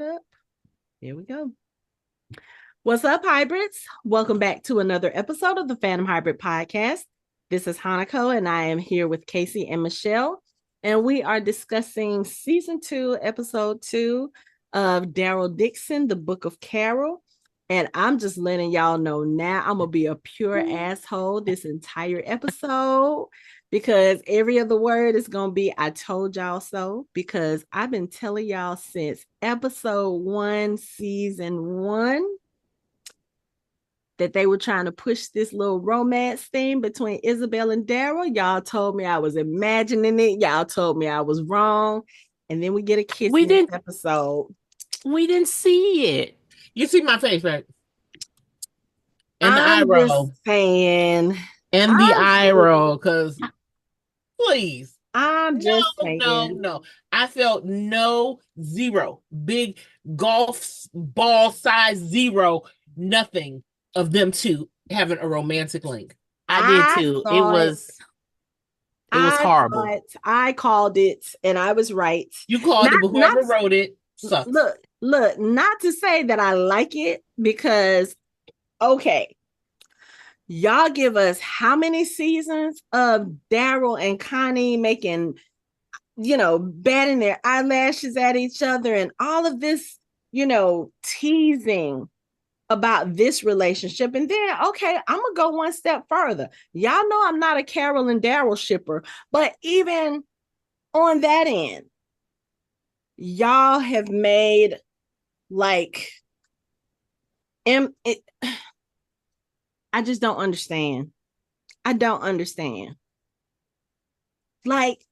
Up. Here we go. What's up, hybrids? Welcome back to another episode of the Fandom Hybrid Podcast. This is Hanako, and I am here with Casey and Michelle, and we are discussing season 2, episode 2 of Daryl Dixon, the Book of Carol. And I'm just letting y'all know now I'm gonna be a pure asshole this entire episode because every other word is gonna be I told y'all so, because I've been telling y'all since episode 1, season 1, that they were trying to push this little romance thing between Isabelle and Daryl. Y'all told me I was imagining it. Y'all told me I was wrong. And then we get a kiss in this episode. We didn't see it. You see my face, right? And I'm the eye just roll. saying. And the eye roll, because please. I'm just saying. No. I felt zero. Big golf ball size zero. Nothing of them two having a romantic link. I did too. It was horrible. I called it, and I was right. You called it, but whoever wrote it sucks. Look, not to say that I like it, because, okay, y'all give us how many seasons of Daryl and Connie making, batting their eyelashes at each other and all of this, teasing about this relationship. And then, okay, I'm gonna go one step further. Y'all know I'm not a Carol and Daryl shipper, but even on that end, y'all have made I just don't understand. I don't understand. Like,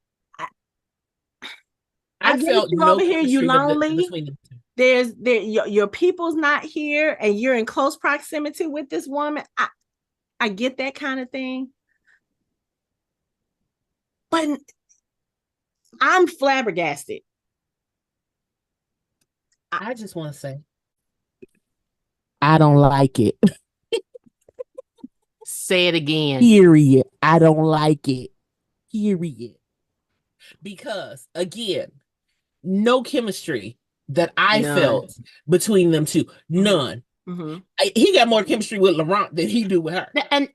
I felt you over here, you lonely. Your people's not here, and you're in close proximity with this woman. I get that kind of thing, but I'm flabbergasted. I just want to say, I don't like it. Say it again. Period. I don't like it. Period. Because, again, no chemistry that I felt between them two. None. Mm-hmm. He got more chemistry with Laurent than he do with her. And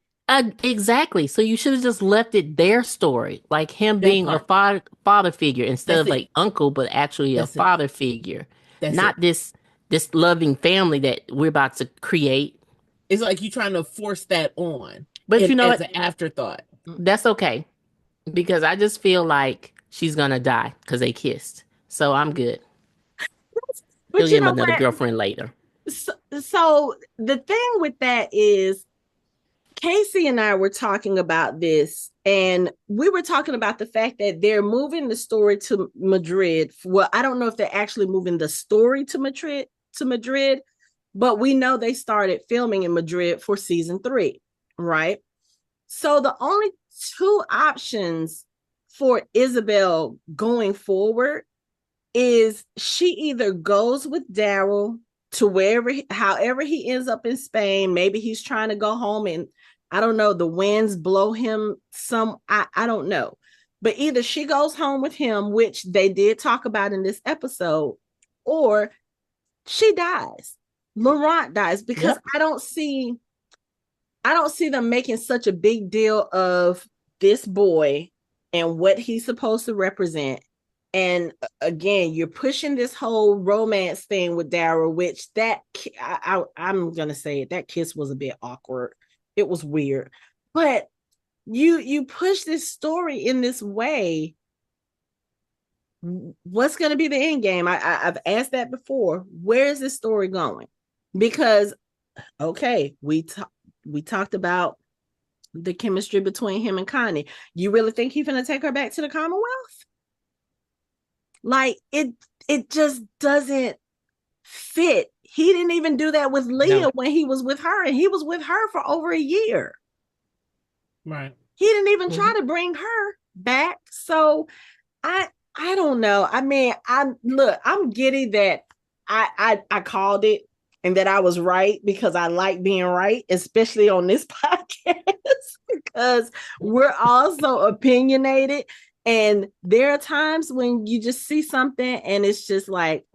exactly. So you should have just left it their story, like him being a father figure instead of like uncle, but actually a father figure. Not this loving family that we're about to create. It's like you trying to force that on. But you know as an afterthought. That's okay. Because I just feel like she's gonna die because they kissed. So I'm good. He'll get him another girlfriend later. So the thing with that is, Casey and I were talking about this, and we were talking about the fact that they're moving the story to Madrid. Well, I don't know if they're actually moving the story to Madrid, but we know they started filming in Madrid for season 3, right? So the only two options for Isabelle going forward is she either goes with Daryl to however he ends up in Spain. Maybe he's trying to go home and I don't know, the winds blow him I don't know. But either she goes home with him, which they did talk about in this episode, or she dies. Laurent dies, because I don't see them making such a big deal of this boy and what he's supposed to represent. And again, you're pushing this whole romance thing with Daryl, which I'm going to say it, that kiss was a bit awkward. It was weird. But you push this story in this way. What's going to be the end game? I've asked that before. Where is this story going? Because, okay, we talked about the chemistry between him and Connie. You really think he's going to take her back to the Commonwealth? Like, it just doesn't fit. He didn't even do that with Leah when he was with her, and he was with her for over a year. Right. He didn't even try to bring her back. So I don't know. I mean, I'm giddy that I called it and that I was right, because I like being right, especially on this podcast, because we're all so opinionated. And there are times when you just see something and it's just like,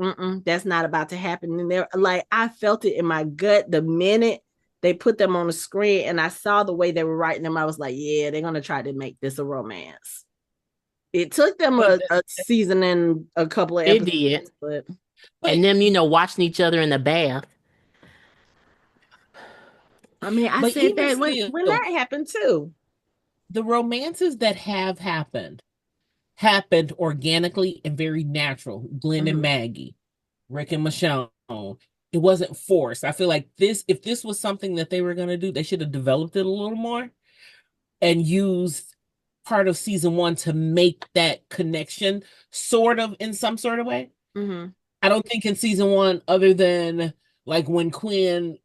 that's not about to happen. And they're like, I felt it in my gut the minute they put them on the screen and I saw the way they were writing them. I was like, yeah, they're going to try to make this a romance. It took them a season and a couple of episodes. It did. And them, watching each other in the bath. I mean, I said that when that happened too. The romances that have happened organically and very natural. Glenn and Maggie, Rick and Michonne. It wasn't forced. I feel like if this was something that they were going to do, they should have developed it a little more and used part of season 1 to make that connection sort of in some sort of way. I don't think in season 1, other than like when Quinn,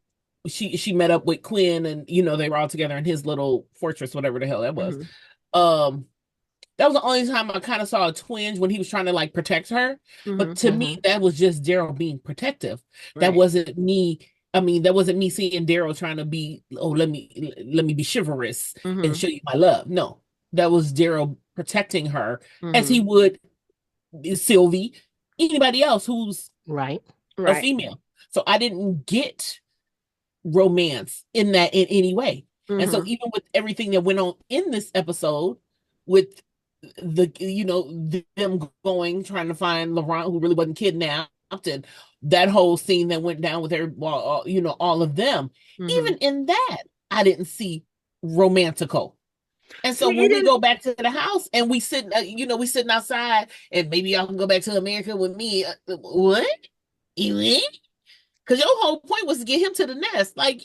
she met up with Quinn and, they were all together in his little fortress, whatever the hell that was. That was the only time I kind of saw a twinge when he was trying to like protect her. But to me, that was just Daryl being protective. Right. That wasn't me. I mean, that wasn't me seeing Daryl trying to be, let me be chivalrous and show you my love. No, that was Daryl protecting her as he would Sylvie, anybody else who's right a female. So I didn't get romance in that in any way. And so even with everything that went on in this episode with them trying to find Laurent, who really wasn't kidnapped, and that whole scene that went down with all of them, even in that I didn't see romantical. And so when we go back to the house and we sit, we sitting outside, and maybe y'all can go back to America with me. What? Because your whole point was to get him to the nest, like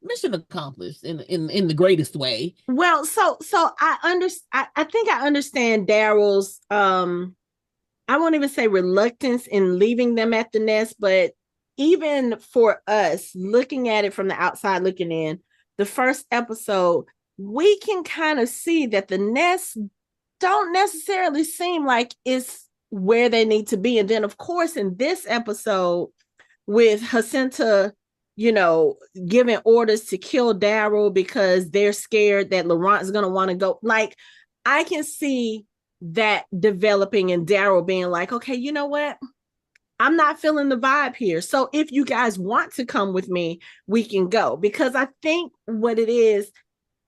mission accomplished in the greatest way. Well, so I think I understand Daryl's I won't even say reluctance in leaving them at the nest, but even for us looking at it from the outside looking in, the first episode, we can kind of see that the nests don't necessarily seem like it's where they need to be. And then, of course, in this episode, with Jacinta, giving orders to kill Daryl because they're scared that Laurent's going to want to go. Like, I can see that developing and Daryl being like, okay, you know what? I'm not feeling the vibe here. So if you guys want to come with me, we can go. Because I think what it is,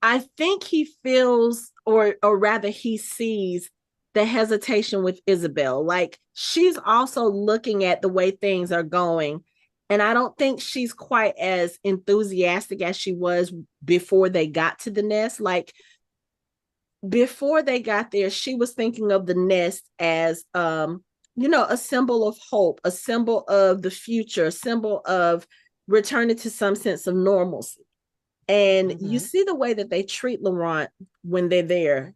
I think he feels, or rather he sees the hesitation with Isabelle. Like, she's also looking at the way things are going. And I don't think she's quite as enthusiastic as she was before they got to the nest. Like, before they got there, she was thinking of the nest as, a symbol of hope, a symbol of the future, a symbol of returning to some sense of normalcy. And you see the way that they treat Laurent when they're there.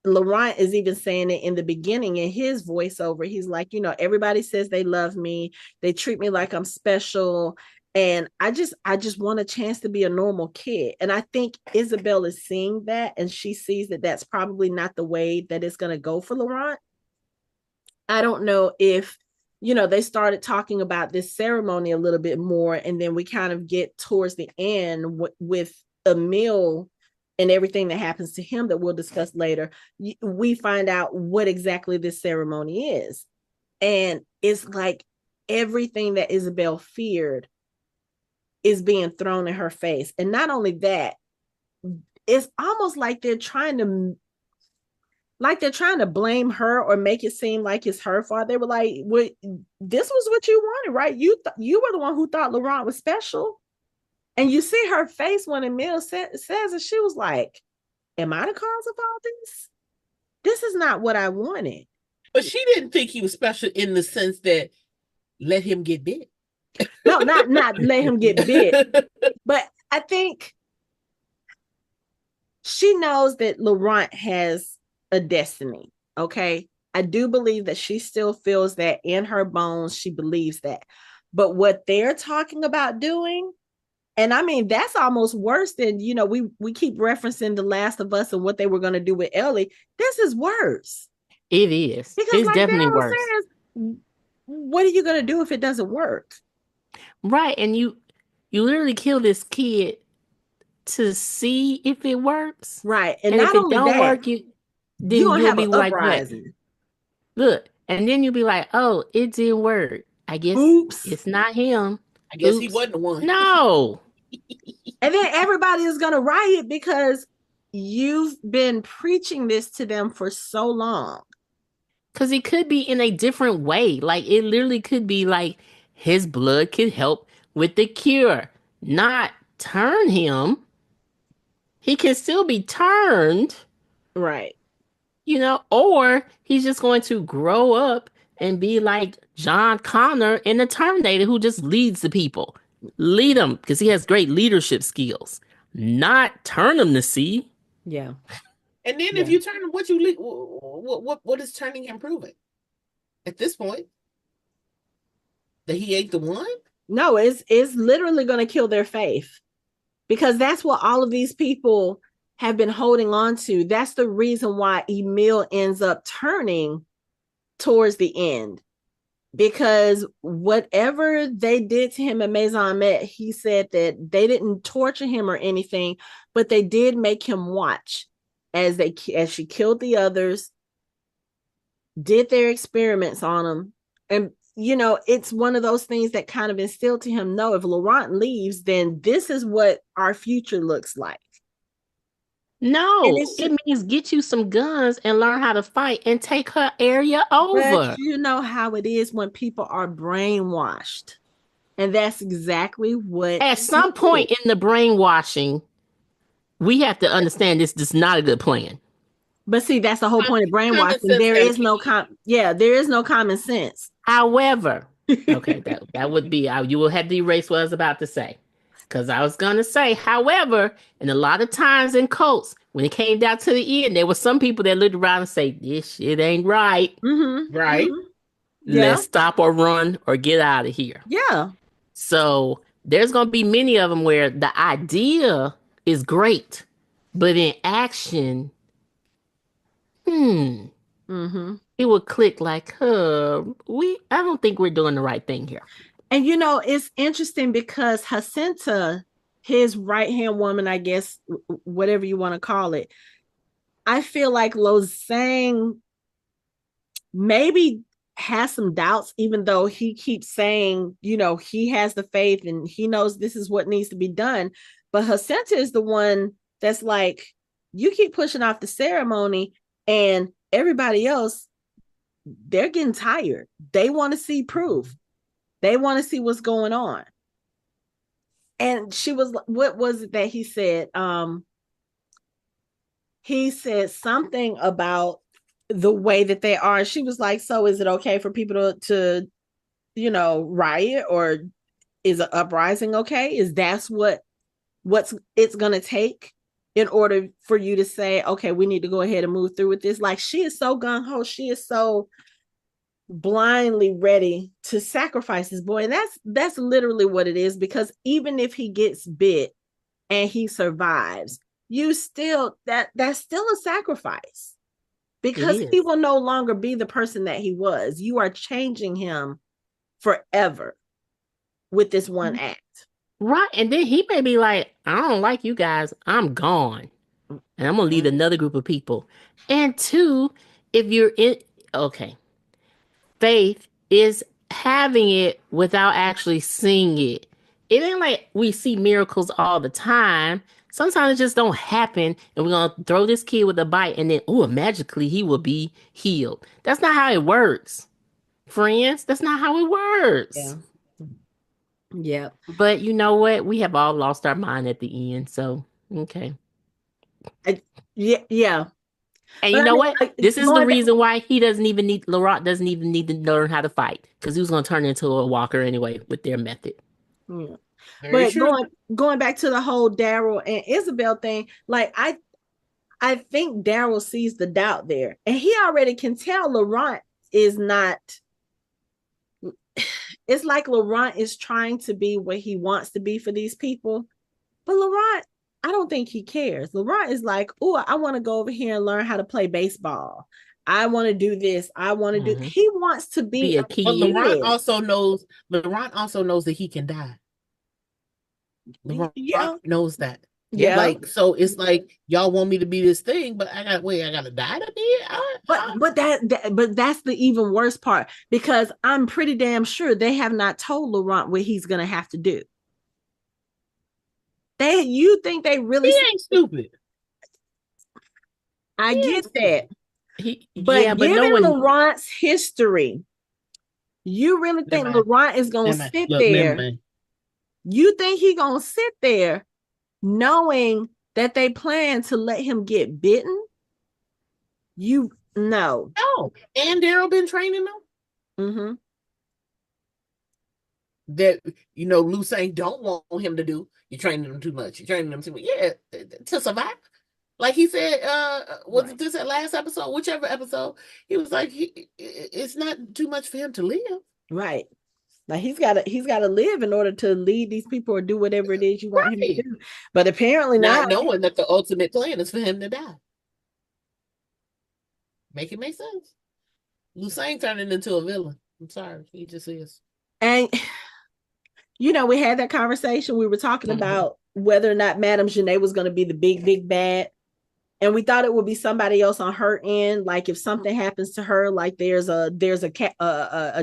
Laurent is even saying it in the beginning in his voiceover. He's like, everybody says they love me. They treat me like I'm special. And I just want a chance to be a normal kid. And I think Isabelle is seeing that, and she sees that that's probably not the way that it's going to go for Laurent. I don't know if, they started talking about this ceremony a little bit more, and then we kind of get towards the end with Emil and everything that happens to him that we'll discuss later. We find out what exactly this ceremony is. And it's like everything that Isabelle feared is being thrown in her face. And not only that, it's almost like they're trying to blame her or make it seem like it's her fault. They were like, this was what you wanted, right? You were the one who thought Laurent was special. And you see her face when Emil says it, she was like, am I the cause of all this? This is not what I wanted. But she didn't think he was special in the sense that let him get bit. No, not let him get bit. But I think she knows that Laurent has a destiny. Okay. I do believe that she still feels that in her bones. She believes that. But what they're talking about doing, and I mean, that's almost worse than, we keep referencing The Last of Us and what they were going to do with Ellie. This is worse. It is. Because it's definitely worse. Says, what are you going to do if it doesn't work? Right. And you literally kill this kid to see if it works. Right. And if it don't work, then gonna you'll have be an like, what? uprising. Look, and then you'll be like, oh, it didn't work. I guess Oops. it's not him. I guess he wasn't the one. No. And then everybody is gonna riot because you've been preaching this to them for so long. Because it could be in a different way. Like, it literally could be like his blood could help with the cure, not turn him. He can still be turned, Right. you know, or he's just going to grow up and be like John Connor in the Terminator, who just leads the people. Lead them because he has great leadership skills, not turn them to see. Yeah. And then if you turn him, what is turning him proving? At this point, that he ain't the one? No, it's literally going to kill their faith, because that's what all of these people have been holding on to. That's the reason why Emil ends up turning towards the end, because whatever they did to him at Maison Met, he said that they didn't torture him or anything, but they did make him watch as she killed the others, did their experiments on him. And you know, it's one of those things that kind of instilled to him, no, if Laurent leaves, then this is what our future looks like. No, it means get you some guns and learn how to fight and take her area over. But you know how it is when people are brainwashed. And that's exactly what... At some point in the brainwashing, we have to understand this is not a good plan. But see, that's the whole point of brainwashing. There is no common sense. However, okay, that would be, you will have to erase what I was about to say. Because I was going to say, however, and a lot of times in cults, when it came down to the end, there were some people that looked around and say, this shit ain't right. Mm-hmm. Right. Mm-hmm. Yeah. Let's stop or run or get out of here. Yeah. So there's going to be many of them where the idea is great, but in action, it would click like, I don't think we're doing the right thing here. And you know, it's interesting because Jacinta, his right-hand woman, I guess, whatever you want to call it, I feel like Lozang maybe has some doubts, even though he keeps saying, you know, he has the faith and he knows this is what needs to be done. But Jacinta is the one that's like, you keep pushing off the ceremony, and everybody else, they're getting tired. They want to see proof. They want to see what's going on. And she was, what was it that he said? He said something about the way that they are. She was like, so is it okay for people to you know, riot, or is an uprising okay? Is that's what's it's going to take in order for you to say, okay, we need to go ahead and move through with this? Like, she is so gung-ho. She is so blindly ready to sacrifice this boy. And that's literally what it is, because even if he gets bit and he survives, you still, that's still a sacrifice, because he will no longer be the person that he was. You are changing him forever with this one act. Right. And then he may be like, I don't like you guys, I'm gone, and I'm gonna lead another group of people. And two, if you're in, okay, faith is having it without actually seeing it. It ain't like we see miracles all the time. Sometimes it just don't happen, and we're gonna throw this kid with a bite, and then magically he will be healed. That's not how it works, friends. That's not how it works. Yeah. But you know what? We have all lost our mind at the end. So okay. Yeah. And you know what? This is the reason why Laurent doesn't even need to learn how to fight, because he was going to turn into a walker anyway with their method. Yeah. But going back to the whole Daryl and Isabelle thing, like I think Daryl sees the doubt there, and he already can tell Laurent is not. It's like Laurent is trying to be what he wants to be for these people, but Laurent, I don't think he cares. Laurent is like, oh, I want to go over here and learn how to play baseball. I want to do this. I want to do. He wants to be a kid. But Laurent also knows that he can die. Laurent knows that. Yeah. Like, so it's like y'all want me to be this thing, but I gotta die to be it. But that's the even worse part, because I'm pretty damn sure they have not told Laurent what he's gonna have to do. You think they really? He ain't stupid. I get that. But given Laurent's history, you really think Laurent is gonna sit there? You think he gonna sit there knowing that they plan to let him get bitten? No. And Daryl been training them. Mm-hmm. That Lou saying don't want him to do. You're training them too much. You're training them too much. Yeah, to survive. Like he said, was it this last episode? Whichever episode, he was like, it's not too much for him to live. Right. Like he's got to live in order to lead these people or do whatever it is you want him to do. But apparently not knowing that the ultimate plan is for him to die. Make it make sense. Lucien turning into a villain. I'm sorry, he just is. And we had that conversation. We were talking about whether or not Madame Genet was going to be the big bad. And we thought it would be somebody else on her end. Like if something happens to her, like there's a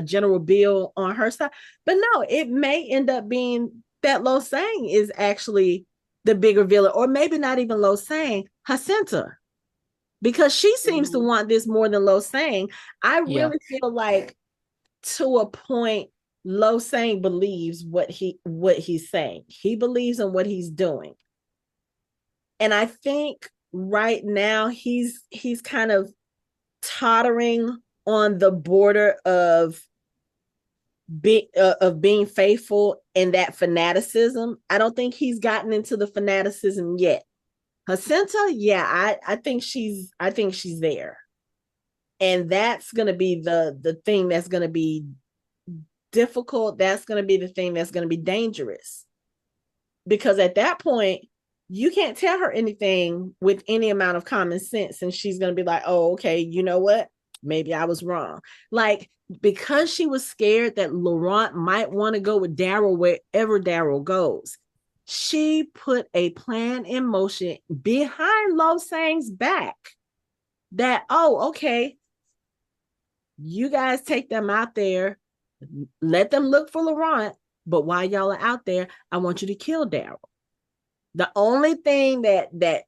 General Bill on her side. But no, it may end up being that Lausanne is actually the bigger villain, or maybe not even Lausanne, Jacinta, because she seems to want this more than Lausanne. I really feel like to a point, Lausanne believes what he's saying. He believes in what he's doing. And I think right now he's kind of tottering on the border of being faithful and that fanaticism. I don't think he's gotten into the fanaticism yet. Jacinta, I think she's there. And that's going to be the thing that's going to be difficult. That's going to be the thing that's going to be dangerous. Because at that point, you can't tell her anything with any amount of common sense. And she's going to be like, oh, okay, you know what? Maybe I was wrong. Like, because she was scared that Laurent might want to go with Daryl wherever Daryl goes, she put a plan in motion behind Lausagne's back that, oh, okay, you guys take them out there, let them look for Laurent, but while y'all are out there, I want you to kill Daryl. The only thing that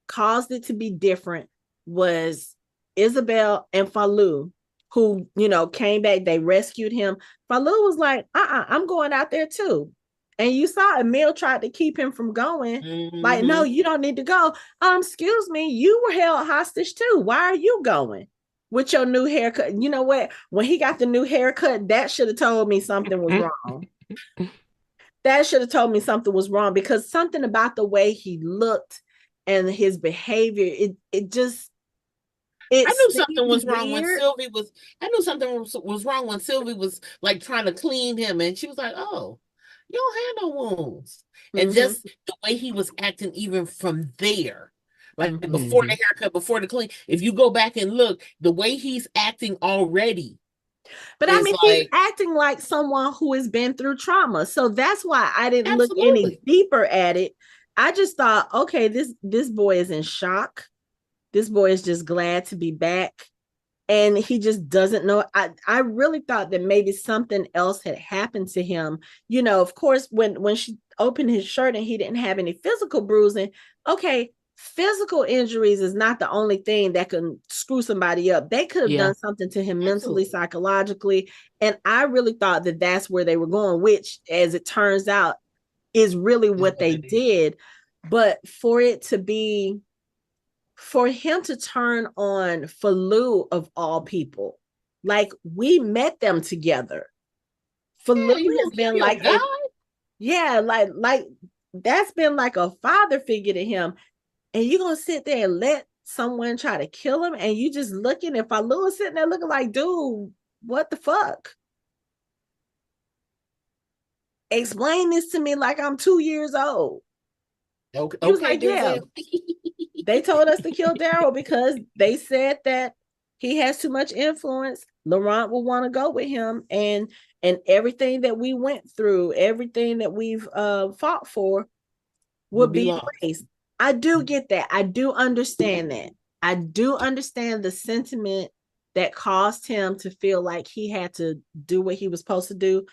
caused it to be different was Isabelle and Falou, who, came back, they rescued him. Falou was like, I'm going out there too. And you saw Emile tried to keep him from going. Mm-hmm. Like, no, you don't need to go. Excuse me, you were held hostage too. Why are you going with your new haircut? You know what? When he got the new haircut, that should have told me something was wrong. That should have told me something was wrong, because something about the way he looked and his behavior, it just. I knew something was wrong when Sylvie was. I knew something was wrong when Sylvie was like trying to clean him, and she was like, "Oh, you don't have no wounds." Mm-hmm. And just the way he was acting, even from there, like before the haircut, before the clean. If you go back and look, the way he's acting already. But I mean, he's acting like someone who has been through trauma. So that's why I didn't look any deeper at it. I just thought, okay, this boy is in shock. This boy is just glad to be back. And he just doesn't know. I really thought that maybe something else had happened to him. Of course, when she opened his shirt and he didn't have any physical bruising. Okay, physical injuries is not the only thing that can screw somebody up. They could have done something to him mentally, psychologically. And I really thought that that's where they were going, which, as it turns out, is really what they did. But for him to turn on Falou, of all people, like, we met them together. Falou has been like, like that's been like a father figure to him. And you're going to sit there and let someone try to kill him, and you just looking, if Falou is sitting there looking like, dude, what the fuck? Explain this to me like I'm 2 years old. Okay, he was like, yeah. They told us to kill Daryl because they said that he has too much influence. Laurent will want to go with him, and everything that we went through, everything that we've fought for would be erased. I do get that. I do understand that. I do understand the sentiment that caused him to feel like he had to do what he was supposed to do.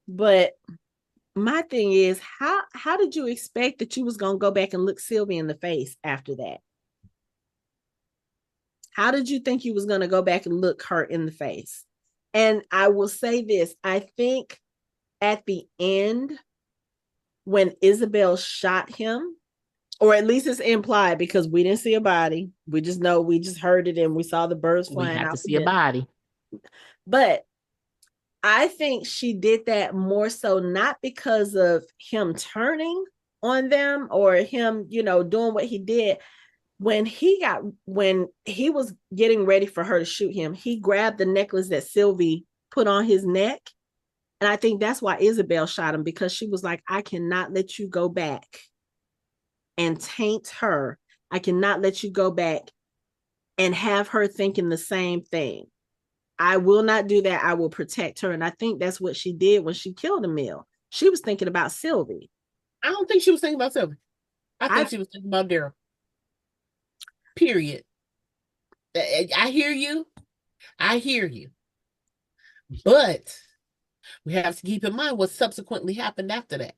But my thing is, how did you expect that you was gonna go back and look Sylvie in the face after that? How did you think you was gonna go back and look her in the face? And I will say this, I think at the end, when Isabelle shot him, or at least it's implied because we didn't see a body. We just know, we just heard it and we saw the birds flying out. We have to see a body. But I think she did that more so not because of him turning on them or him, doing what he did. When he was getting ready for her to shoot him, he grabbed the necklace that Sylvie put on his neck. And I think that's why Isabelle shot him, because she was like, I cannot let you go back and taint her. I cannot let you go back and have her thinking the same thing. I will not do that. I will protect her. And I think that's what she did when she killed Emil. She was thinking about Sylvie. I don't think she was thinking about Sylvie. I think she was thinking about Daryl. Period. I hear you. But we have to keep in mind what subsequently happened after that.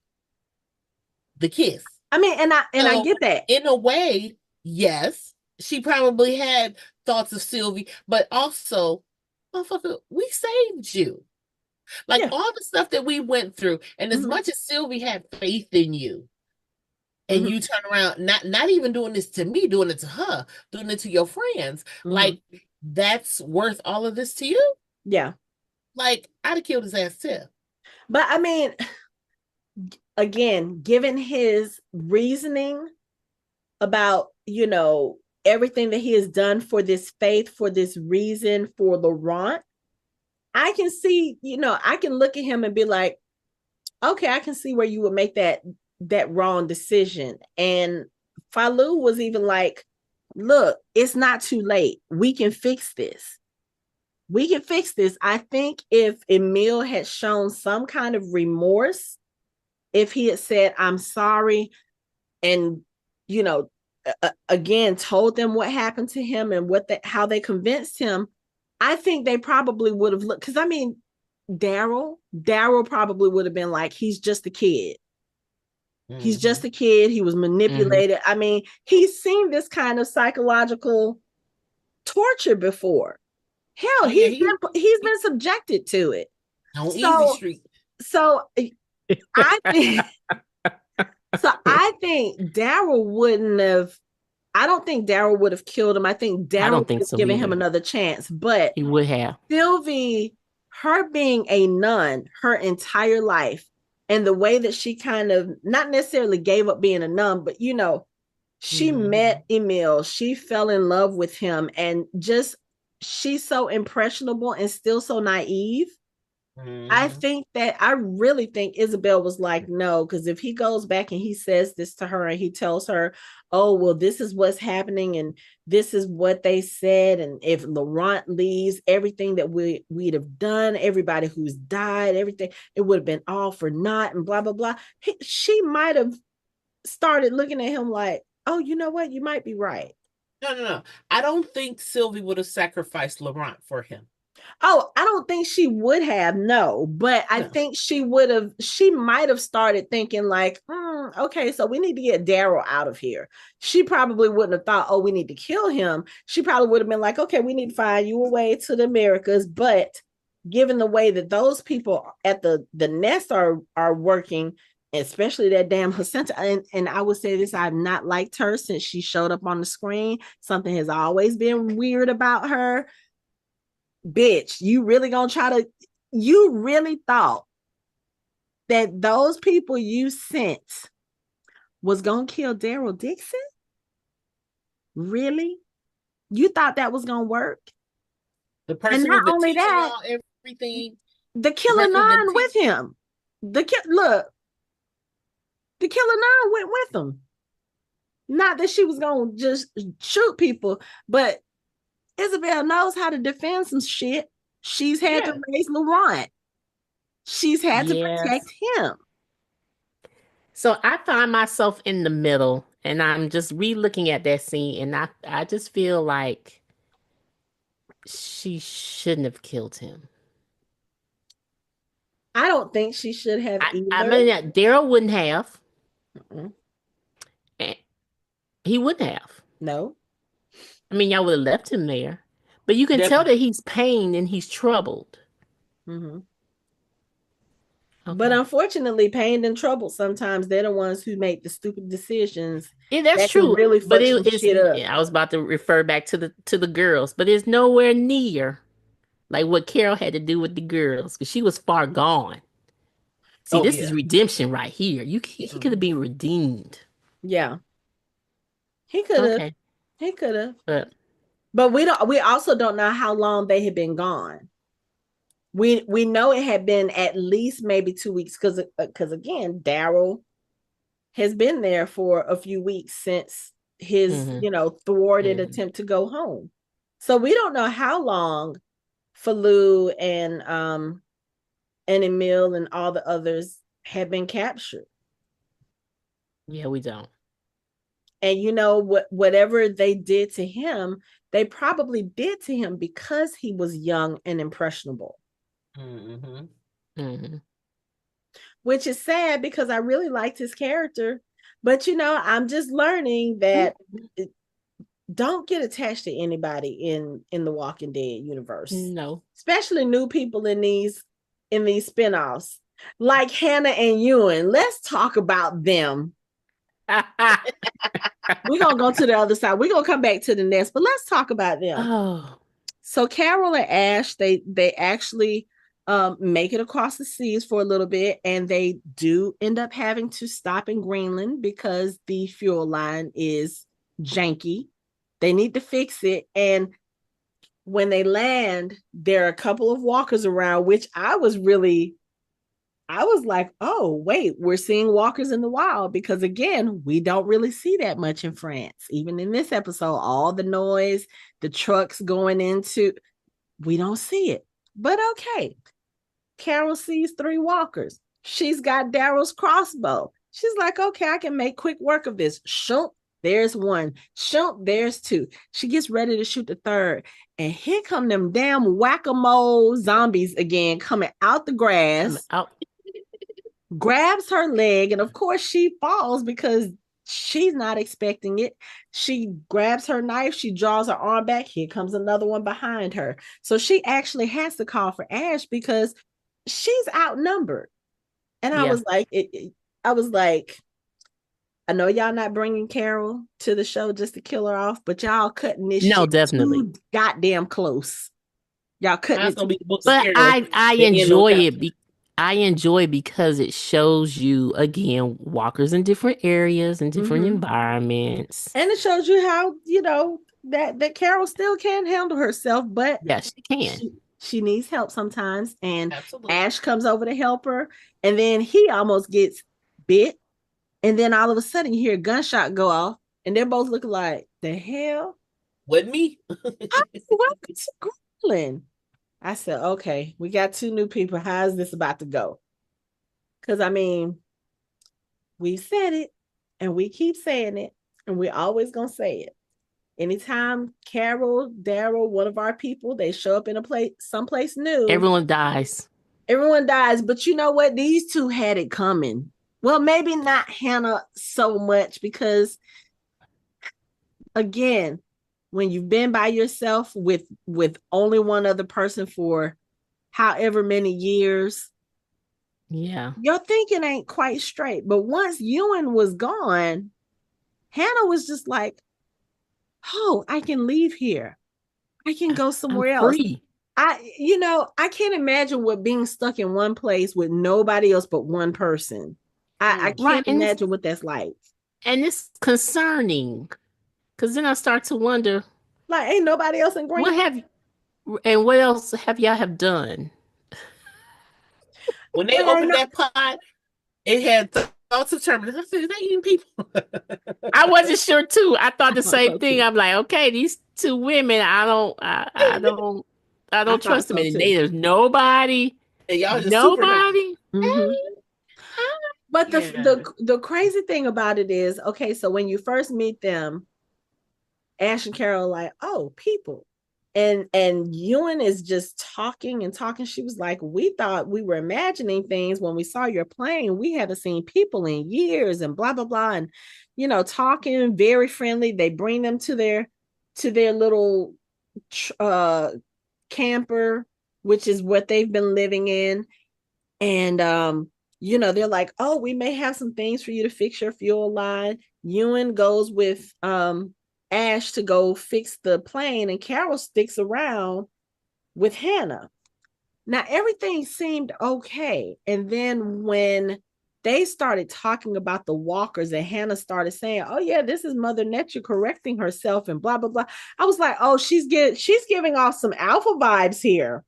The kiss. I mean, and I get that. In a way, yes, she probably had thoughts of Sylvie, but also, motherfucker, we saved you. Like all the stuff that we went through, and as much as Sylvie had faith in you, and you turn around, not even doing this to me, doing it to her, doing it to your friends, like that's worth all of this to you? Yeah. Like, I'd have killed his ass too. But I mean, again, given his reasoning about, everything that he has done for this faith, for this reason, for Laurent, I can see, I can look at him and be like, okay, I can see where you would make that wrong decision. And Falou was even like, look, it's not too late. We can fix this. I think if Emil had shown some kind of remorse, if he had said, I'm sorry, and, again, told them what happened to him and how they convinced him, I think they probably would have looked, because I mean, Daryl probably would have been like, he's just a kid. He's just a kid. He was manipulated. I mean, he's seen this kind of psychological torture before. Hell, he's been subjected to it. Easy street. So I think Daryl wouldn't have. I don't think Daryl would have killed him. I think Daryl would have given him another chance. But he would have. Sylvie, her being a nun her entire life, and the way that she kind of not necessarily gave up being a nun, but she met Emil, she fell in love with him, and just she's so impressionable and still so naive. I really think Isabelle was like, no, because if he goes back and he says this to her and he tells her, oh, well, this is what's happening and this is what they said, and if Laurent leaves, everything that we'd have done, everybody who's died, everything, it would have been all for naught and blah, blah, blah. She might have started looking at him like, oh, you know what? You might be right. No. I don't think Sylvie would have sacrificed Laurent for him. Oh, I don't think she would have, no. But I think she might have started thinking like, okay, so we need to get Daryl out of here. She probably wouldn't have thought, oh, we need to kill him. She probably would have been like, okay, we need to find you a way to the Americas. But given the way that those people at the nest are working, especially that damn Jacinta, and I would say this, I've not liked her since she showed up on the screen. Something has always been weird about her. Bitch, you really thought that those people you sent was gonna kill Daryl Dixon? Really? You thought that was gonna work? The person, and not only that, everything, the killer nun with him. The killer nun went with him. Not that she was gonna just shoot people, but Isabelle knows how to defend some shit. She's had to raise Laurent. She's had to protect him. So I find myself in the middle, And I'm just re-looking at that scene, and I just feel like she shouldn't have killed him. I don't think she should have I either. mean, Daryl wouldn't have. Mm-mm. He wouldn't have. No. I mean, y'all would have left him there. But you can tell that he's pained and he's troubled. Mm-hmm. Okay. But unfortunately, pained and troubled, sometimes they're the ones who make the stupid decisions. Yeah, that's that true. Really but shit up. I was about to refer back to the girls, but it's nowhere near like what Carol had to do with the girls, because she was far gone. See, this is redemption right here. He could have been redeemed. Yeah. He could have. Okay. He could have. But we also don't know how long they had been gone. We know it had been at least maybe 2 weeks, because again, Daryl has been there for a few weeks since his thwarted attempt to go home. So we don't know how long Falou and Emil and all the others had been captured. Yeah, we don't. And whatever they did to him, they probably did to him because he was young and impressionable. Mm-hmm. Mm-hmm. Which is sad, because I really liked his character. But I'm just learning that don't get attached to anybody in the Walking Dead universe. No. Especially new people in these spinoffs. Like Hannah and Ewan. Let's talk about them. We're gonna go to the other side. We're gonna come back to the nest, but let's talk about them. Oh. So Carol and Ash, they actually make it across the seas for a little bit, and they do end up having to stop in Greenland because the fuel line is janky. They need to fix it. And when they land, there are a couple of walkers around, which I was like, oh, wait, we're seeing walkers in the wild, because again, we don't really see that much in France. Even in this episode, all the noise, the trucks going into, we don't see it. But okay. Carol sees 3 walkers. She's got Daryl's crossbow. She's like, okay, I can make quick work of this. Shoot, there's 1. Shoot, there's 2. She gets ready to shoot the 3rd. And here come them damn whack-a-mole zombies again, coming out the grass. Grabs her leg, and of course she falls because she's not expecting it. She grabs her knife, she draws her arm back. Here comes another one behind her. So she actually has to call for Ash because she's outnumbered. And I was like, I know y'all not bringing Carol to the show just to kill her off, but y'all cutting this shit definitely too goddamn close. Y'all cutting it. But I enjoy it. I enjoy because it shows you, again, walkers in different areas and different environments. And it shows you how, that Carol still can't handle herself, but yes, she can. She needs help sometimes. And Ash comes over to help her. And then he almost gets bit. And then all of a sudden you hear a gunshot go off. And they're both looking like, the hell? With me? Welcome to Greenland. I said, okay, we got 2 new people. How is this about to go? Because, I mean, we said it, and we keep saying it, and we're always going to say it. Anytime Carol, Daryl, one of our people, they show up in someplace new. Everyone dies. But you know what? These 2 had it coming. Well, maybe not Hannah so much, because, again, when you've been by yourself with only one other person for however many years, your thinking ain't quite straight. But once Ewan was gone, Hannah was just like, oh, I can leave here. I can go somewhere else. I can't imagine what being stuck in one place with nobody else but one person. I can't imagine what that's like. And it's concerning, because then I start to wonder, like, ain't nobody else in Greenland? What else have y'all have done? When they opened that pot, it had thoughts of terminus. I said, is that eating people? I wasn't sure too. I thought the same thing. I'm like, okay, these 2 women, I don't trust them. And there's nobody. And y'all just nobody. But But the crazy thing about it is, okay, so when you first meet them, Ash and Carol are like, oh, people. And Ewan is just talking and talking. She was like, we thought we were imagining things when we saw your plane. We haven't seen people in years and blah, blah, blah. And, talking very friendly. They bring them to their little camper, which is what they've been living in. And, they're like, oh, we may have some things for you to fix your fuel line. Ewan goes with Ash to go fix the plane, and Carol sticks around with Hannah. Now, everything seemed okay. And then when they started talking about the walkers and Hannah started saying, oh, yeah, this is Mother Nature correcting herself and blah, blah, blah. I was like, oh, she's giving off some alpha vibes here.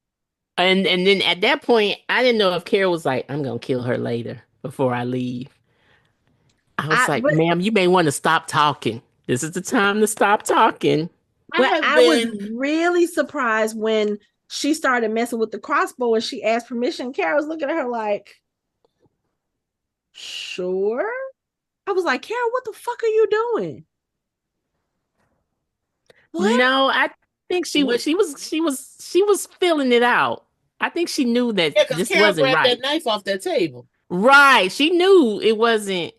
And then at that point, I didn't know if Carol was like, I'm going to kill her later before I leave. I was like, ma'am, you may want to stop talking. This is the time to stop talking. But I was really surprised when she started messing with the crossbow and she asked permission. Carol's looking at her like, sure. I was like, Carol, what the fuck are you doing? What? No, I think she was feeling it out. I think she knew that this Carol wasn't grabbed right. That knife off that table. Right. She knew it wasn't.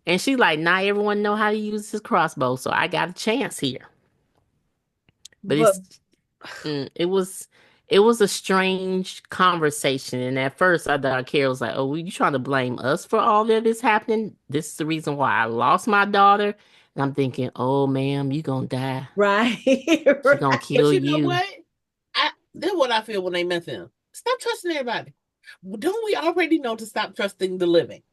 And she like, not everyone know how to use his crossbow, so I got a chance here. But it was a strange conversation. And at first I thought Carol was like, oh, were you trying to blame us for all that is happening? This is the reason why I lost my daughter. And I'm thinking, oh, ma'am, you gonna die. Right. She's gonna kill you. You know what? This is what I feel when they met them. Stop trusting everybody. Don't we already know to stop trusting the living?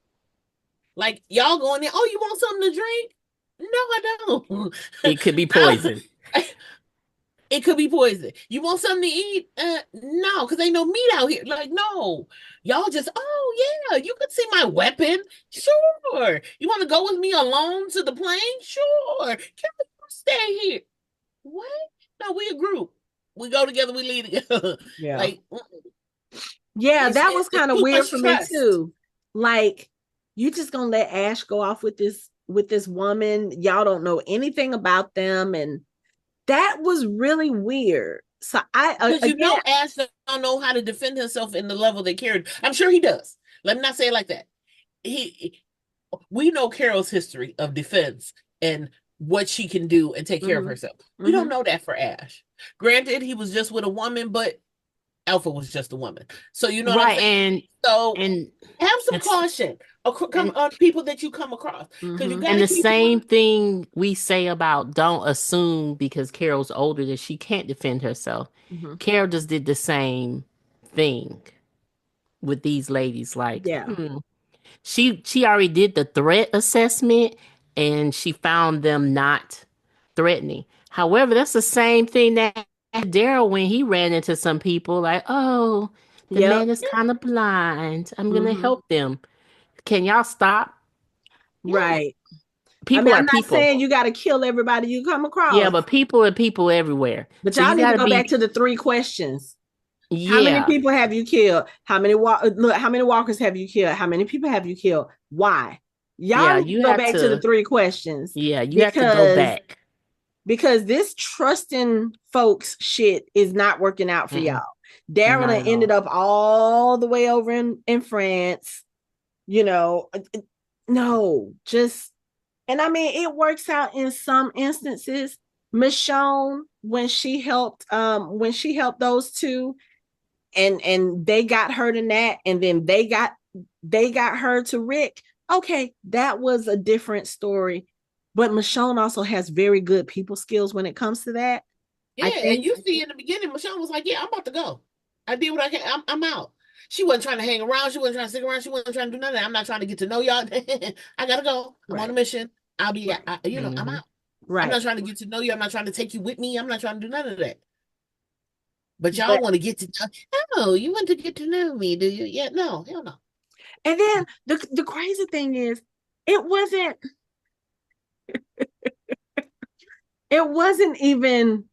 Like, y'all going in, oh, you want something to drink? No, I don't. It could be poison. It could be poison. You want something to eat? No, because ain't no meat out here. Like, no. Y'all just, oh, yeah, you could see my weapon. Sure. You want to go with me alone to the plane? Sure. Can we stay here? What? No, we a group. We go together, we leave together. Yeah. Like, yeah, that was kind of weird for me too. Like, you just gonna let Ash go off with this woman. Y'all don't know anything about them, and that was really weird. So Ash don't know how to defend himself in the level they carried. I'm sure he does. Let me not say it like that. We know Carol's history of defense and what she can do and take care of herself. We don't know that for Ash. Granted, he was just with a woman, but Alpha was just a woman. So you know, right? And have some caution on people that you come across. And the same thing we say about don't assume because Carol's older that she can't defend herself. Carol just did the same thing with these ladies. Like, she already did the threat assessment and she found them not threatening. However, that's the same thing that Daryl when he ran into some people like, oh, the man is kind of blind. I'm gonna help them. Can y'all stop? Right. People I'm not saying you got to kill everybody you come across. Yeah, but people are people everywhere. But y'all need to go back to the 3 questions. Yeah. How many people have you killed? How many walkers have you killed? How many people have you killed? Why? Y'all need to go back to the 3 questions. Yeah, you have to go back. Because this trusting folks shit is not working out for y'all. Daryl ended up all the way over in France. You know, no, just, and I mean, it works out in some instances. Michonne, when she helped those two, and they got her to Nat, and then they got her to Rick. Okay, that was a different story. But Michonne also has very good people skills when it comes to that. Yeah, and you see in the beginning, Michonne was like, yeah, I'm about to go. I did what I can. I'm out. She wasn't trying to hang around. She wasn't trying to stick around. She wasn't trying to do none of that. I'm not trying to get to know y'all. I gotta go. I'm on a mission. I'll be, I'm out. Right. I'm not trying to get to know you. I'm not trying to take you with me. I'm not trying to do none of that. But y'all want to get to know. No, you want to get to know me, do you? Yeah, no, hell no. And then the crazy thing is, it wasn't even,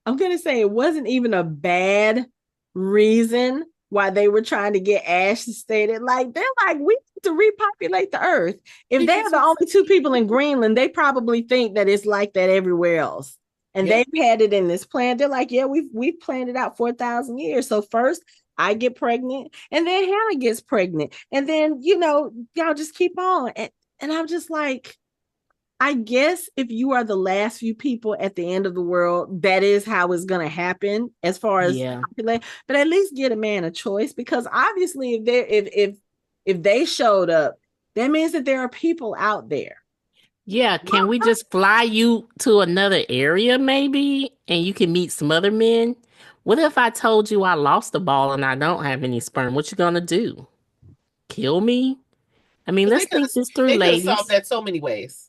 I'm going to say it wasn't even a bad reason while they were trying to get Ash to stay there. Like, they're like, we need to repopulate the earth. If they're the only two people in Greenland, they probably think that it's like that everywhere else. And they've had it in this plan. They're like, yeah, we've planned it out for 1,000 years. So first I get pregnant, and then Hannah gets pregnant. And then, y'all just keep on. And I'm just like, I guess if you are the last few people at the end of the world, that is how it's going to happen as far as populate. But at least get a man a choice, because obviously if they showed up, that means that there are people out there. Yeah, can we just fly you to another area maybe, and you can meet some other men? What if I told you I lost the ball and I don't have any sperm? What you gonna do? Kill me? I mean, let's think this through, ladies. They could solve that so many ways.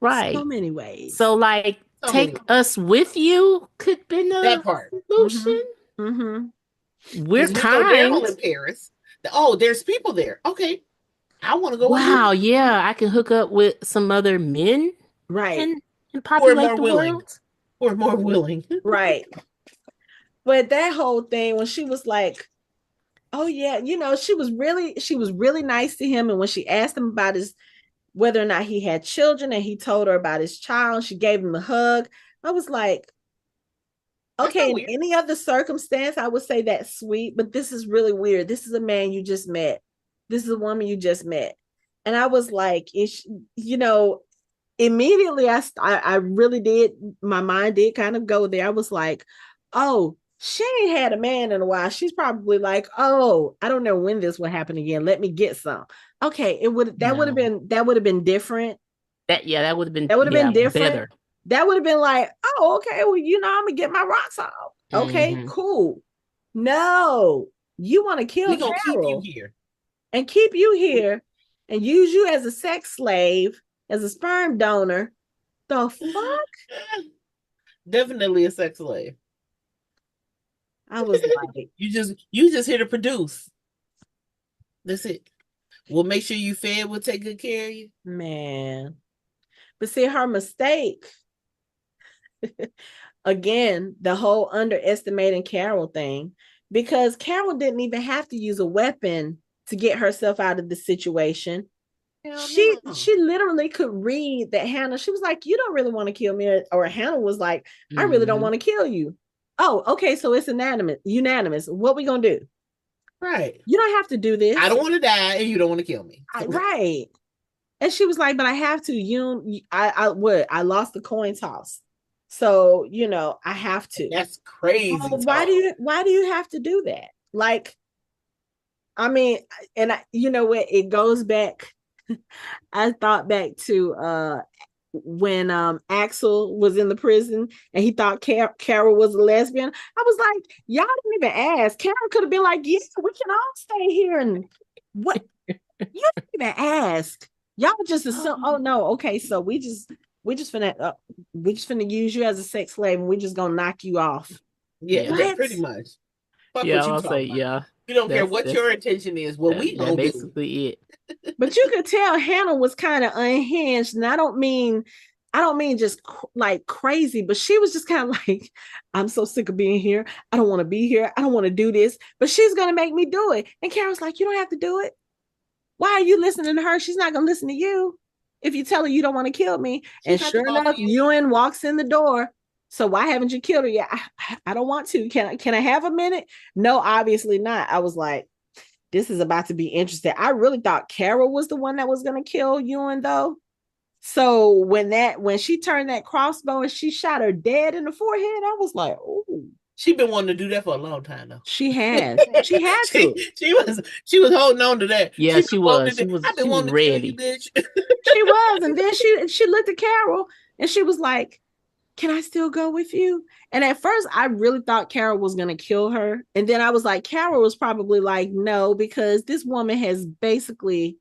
Right. So many ways. So, like, take us with you could be that part. Solution. Mm-hmm. We're kind. In Paris. Oh, there's people there. Okay. I want to go. Wow, yeah. I can hook up with some other men. Right. And populate the world. Or more willing. Right. But that whole thing, when she was like, oh yeah, she was really nice to him. And when she asked him about whether or not he had children, and he told her about his child, she gave him a hug. I was like, okay, in any other circumstance, I would say that's sweet, but this is really weird. This is a man you just met. This is a woman you just met. And I was like, immediately I really did, my mind did kind of go there. I was like, oh, she ain't had a man in a while. She's probably like, oh, I don't know when this will happen again. Let me get some. Okay, that would have been different. That would have been different. Better. That would have been like, oh, okay, well, I'm gonna get my rocks off. Okay, cool. No, you want to kill Carol, keep you here. And keep you here and use you as a sex slave, as a sperm donor. The fuck? Definitely a sex slave. I was like, you just here to produce. That's it. We'll make sure you fed. We'll take good care of you. Man. But see, her mistake, again, the whole underestimating Carol thing, because Carol didn't even have to use a weapon to get herself out of the situation. She literally could read that Hannah, she was like, you don't really want to kill me. Or Hannah was like, I really don't want to kill you. Oh, okay, so it's unanimous. What we gonna do? Right. You don't have to do this. I don't want to die, and you don't want to kill me. Right. And she was like, but I have to. I lost the coin toss. So, I have to. That's crazy. Why do you have to do that? Like, I mean, and what, it goes back. I thought back to when Axel was in the prison and he thought Carol was a lesbian. I was like, y'all didn't even ask. Carol could have been like, yeah, we can all stay here. And what? You didn't even ask. Y'all just assume, oh no, okay, so we just finna use you as a sex slave, and we just gonna knock you off. Yeah, pretty much. I'll say, yeah. You don't care what your intention is. Well, we know basically it. But you could tell Hannah was kind of unhinged, and I don't mean just like crazy, but she was just kind of like, I'm so sick of being here. I don't want to be here. I don't want to do this, but she's gonna make me do it. And Carol's like, you don't have to do it. Why are you listening to her? She's not gonna listen to you if you tell her you don't want to kill me. And sure enough, Ewan walks in the door. So why haven't you killed her yet? I don't want to. Can I have a minute? No, obviously not. I was like, this is about to be interesting. I really thought Carol was the one that was going to kill Ewan, though. So when she turned that crossbow and she shot her dead in the forehead, I was like, oh. She's been wanting to do that for a long time, though. She has. She had to. She was holding on to that. Yeah, she was. She was ready. You, bitch. She was, and then she looked at Carol and she was like, can I still go with you? And at first, I really thought Carol was going to kill her. And then I was like, Carol was probably like, no, because this woman has basically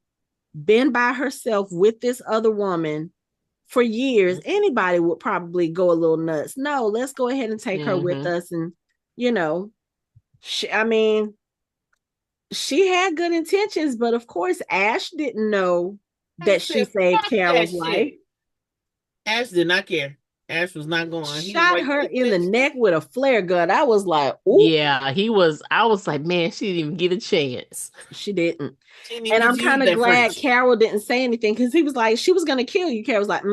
been by herself with this other woman for years. Anybody would probably go a little nuts. No, let's go ahead and take her with us. And, she had good intentions, but of course, Ash didn't know that she saved Carol's life. Ash did not care Ash was not going. He was Shot like, her in the neck with a flare gun. I was like, ooh. Yeah, I was like, man, she didn't even get a chance. She didn't. she didn't even And get I'm to use kind of that glad French. Carol didn't say anything because he was like, she was gonna kill you. Carol was like,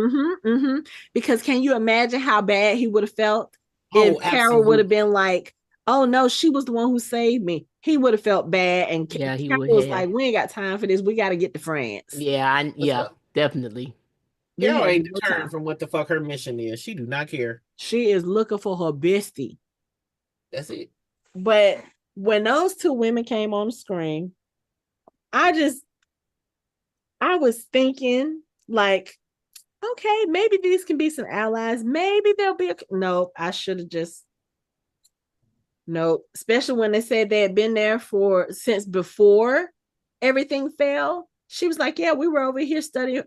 because can you imagine how bad he would have felt if Oh, Carol would have absolutely. been like, oh no, she was the one who saved me. He would have felt bad. And Yeah, he Carol would was have. like, we ain't got time for this. We got to get to France. Yeah, definitely. We Carol had ain't no deterred time. from what the fuck her mission is. She do not care. She is looking for her bestie. That's it. But when those two women came on the screen, I was thinking like, okay, maybe these can be some allies. Maybe there'll be nope. I should have just nope. Especially when they said they had been there since before everything fell. She was like, yeah, we were over here studying,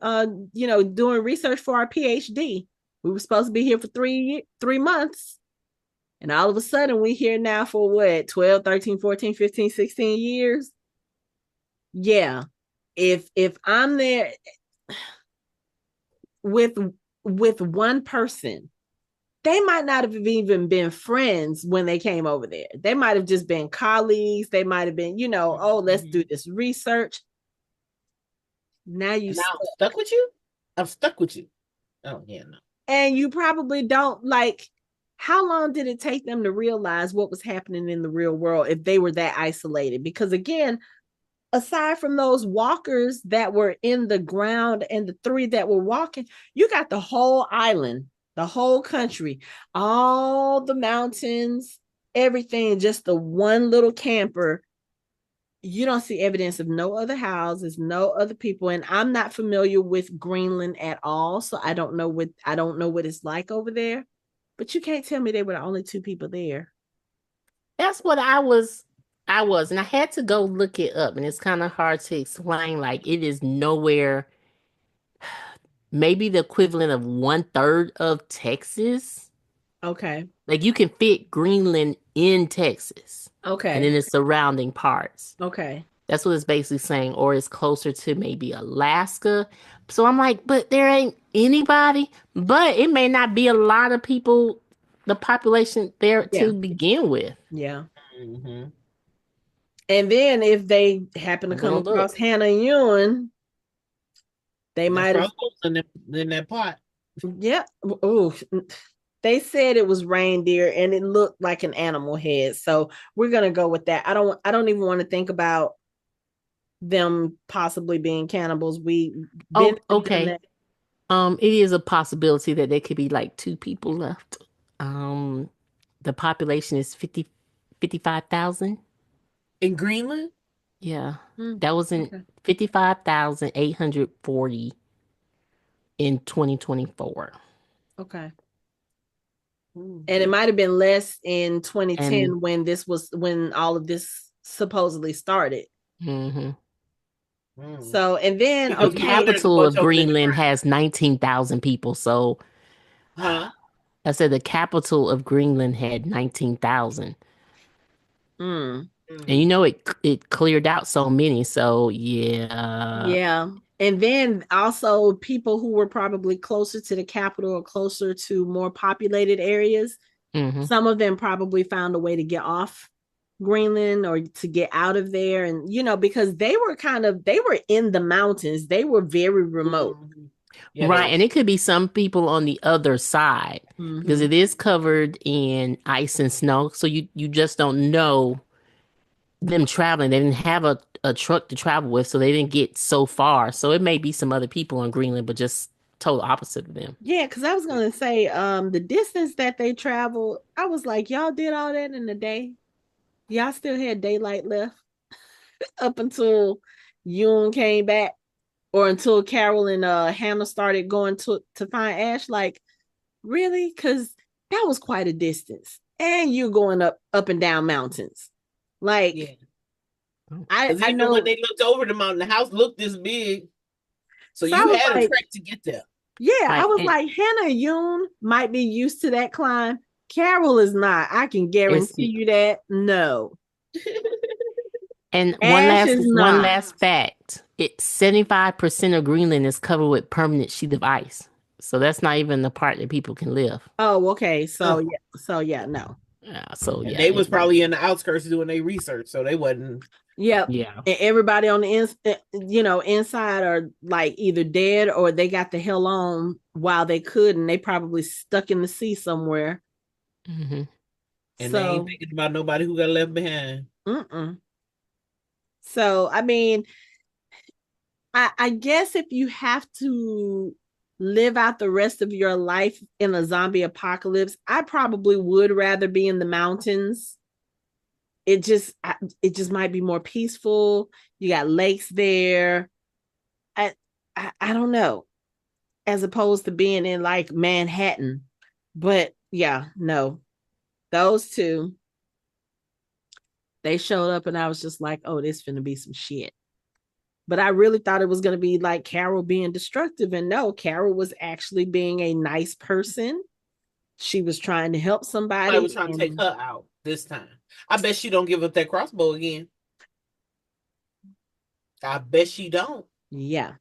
doing research for our PhD. We were supposed to be here for 3 months. And all of a sudden we here now for what, 12, 13, 14, 15, 16 years. Yeah. If I'm there with one person, they might not have even been friends when they came over there. They might have just been colleagues. They might have been, oh, let's do this research. Now I'm stuck with you? I'm stuck with you. Oh, yeah, no. And you probably don't like, how long did it take them to realize what was happening in the real world if they were that isolated? Because again, aside from those walkers that were in the ground and the 3 that were walking, you got the whole island, the whole country, all the mountains, everything, just the one little camper. You don't see evidence of no other houses, no other people. And I'm not familiar with Greenland at all. So I don't know what it's like over there. But you can't tell me they were the only 2 people there. That's what and I had to go look it up, and it's kind of hard to explain. Like, it is nowhere, maybe the equivalent of 1/3 of Texas. Okay. Like, you can fit Greenland in Texas. Okay. And then the surrounding parts. Okay. That's what it's basically saying. Or it's closer to maybe Alaska. So I'm like, but there ain't anybody. But it may not be a lot of people, the population there to begin with. Yeah. Mm-hmm. And then if they happen to come across Hannah and Ewan, they might have in that pot. Yeah. Oh, they said it was reindeer and it looked like an animal head. So we're gonna go with that. I don't even want to think about them possibly being cannibals. Okay. It is a possibility that there could be like 2 people left. The population is 55,000 in Greenland. Yeah, that was in 55,840 in 2024. Okay. And it might have been less in 2010 when all of this supposedly started. Mm-hmm. So, and then the capital of Greenland has 19,000 people. So, I said the capital of Greenland had 19,000. And it cleared out so many. So, yeah. Yeah. And then also people who were probably closer to the capital or closer to more populated areas. Mm-hmm. Some of them probably found a way to get off Greenland or to get out of there. And, because they were in the mountains. They were very remote. Yeah, right. And it could be some people on the other side because it is covered in ice and snow. So you just don't know them traveling. They didn't have a truck to travel with, so they didn't get so far. So it may be some other people in Greenland, but just total opposite of them. Yeah, because I was gonna say, the distance that they traveled, I was like, y'all did all that in a day. Y'all still had daylight left up until Yoon came back, or until Carol and Hannah started going to find Ash. Like, really? Because that was quite a distance, and you're going up and down mountains. Like, yeah. I know when they looked over the mountain, the house looked this big. So you had a trek to get there. Yeah, I was like, Hannah and Yoon might be used to that climb. Carol is not. I can guarantee you that. No. And one last fact. 75% of Greenland is covered with permanent sheet of ice. So that's not even the part that people can live. Oh, okay. So no. Yeah, so And yeah. they was probably in the outskirts doing their research, so they wasn't. Yep. Yeah. And everybody on the inside are like either dead or they got the hell on while they could, and they probably stuck in the sea somewhere. Mm-hmm. And they ain't thinking about nobody who got left behind. So I mean, I guess if you have to live out the rest of your life in a zombie apocalypse, I probably would rather be in the mountains. It just might be more peaceful. You got lakes there. I don't know, as opposed to being in like Manhattan. But yeah, no, those two, they showed up and I was just like, oh, this finna be some shit. But I really thought it was going to be like Carol being destructive. And no, Carol was actually being a nice person. She was trying to help somebody. I was trying to take her out this time. I bet she don't give up that crossbow again. I bet she don't. Yeah.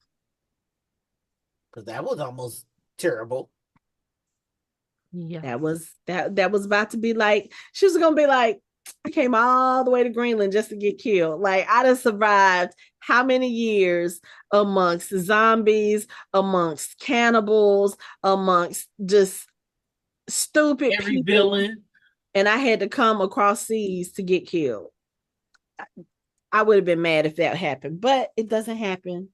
Because that was almost terrible. Yeah. That was about to be like, she was going to be like, I came all the way to Greenland just to get killed. Like, I done survived how many years amongst zombies, amongst cannibals, amongst just stupid every people, villain, and I had to come across seas to get killed. I would have been mad if that happened, but it doesn't happen.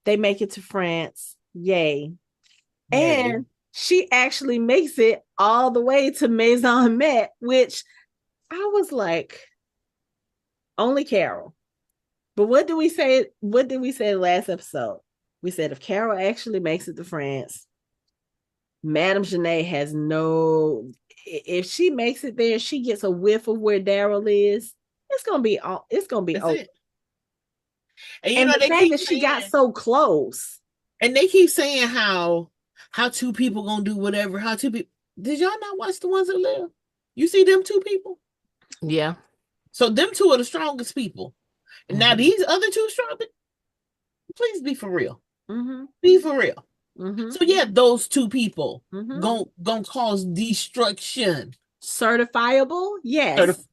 They make it to France. Yay. And she actually makes it all the way to Maison Met, which I was like, only Carol. But what did we say? What did we say last episode? We said if Carol actually makes it to France, Madame Janae has no. If she makes it there, she gets a whiff of where Daryl is. It's gonna be all. It's gonna be over. And the fact that she got so close. And they keep saying how two people gonna do whatever. How two people. Did y'all not watch The Ones That Live? You see them two people? Yeah. So them two are the strongest people. And now these other two strong. Please be for real. Be for real. So yeah, those two people gonna cause destruction. Certifiable? Yes.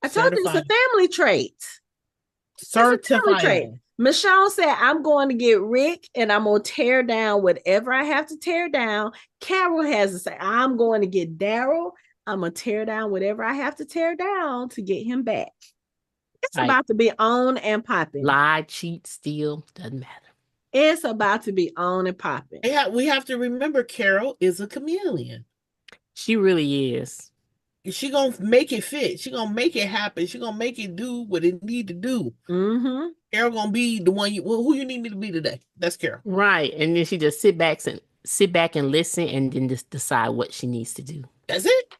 I told you it's a family trait. Certifiable. Michonne said, I'm going to get Rick and I'm going to tear down whatever I have to tear down. Carol has to say, I'm going to get Daryl. I'm going to tear down whatever I have to tear down to get him back. It's about to be on and popping. Lie, cheat, steal, doesn't matter. It's about to be on and popping. Yeah, we have to remember Carol is a chameleon. She really is. She gonna make it fit. She gonna make it happen. She gonna make it do what it need to do. Carol gonna be the one who you need me to be today. That's Carol. Right. And then she just sit back and listen and then just decide what she needs to do. That's it.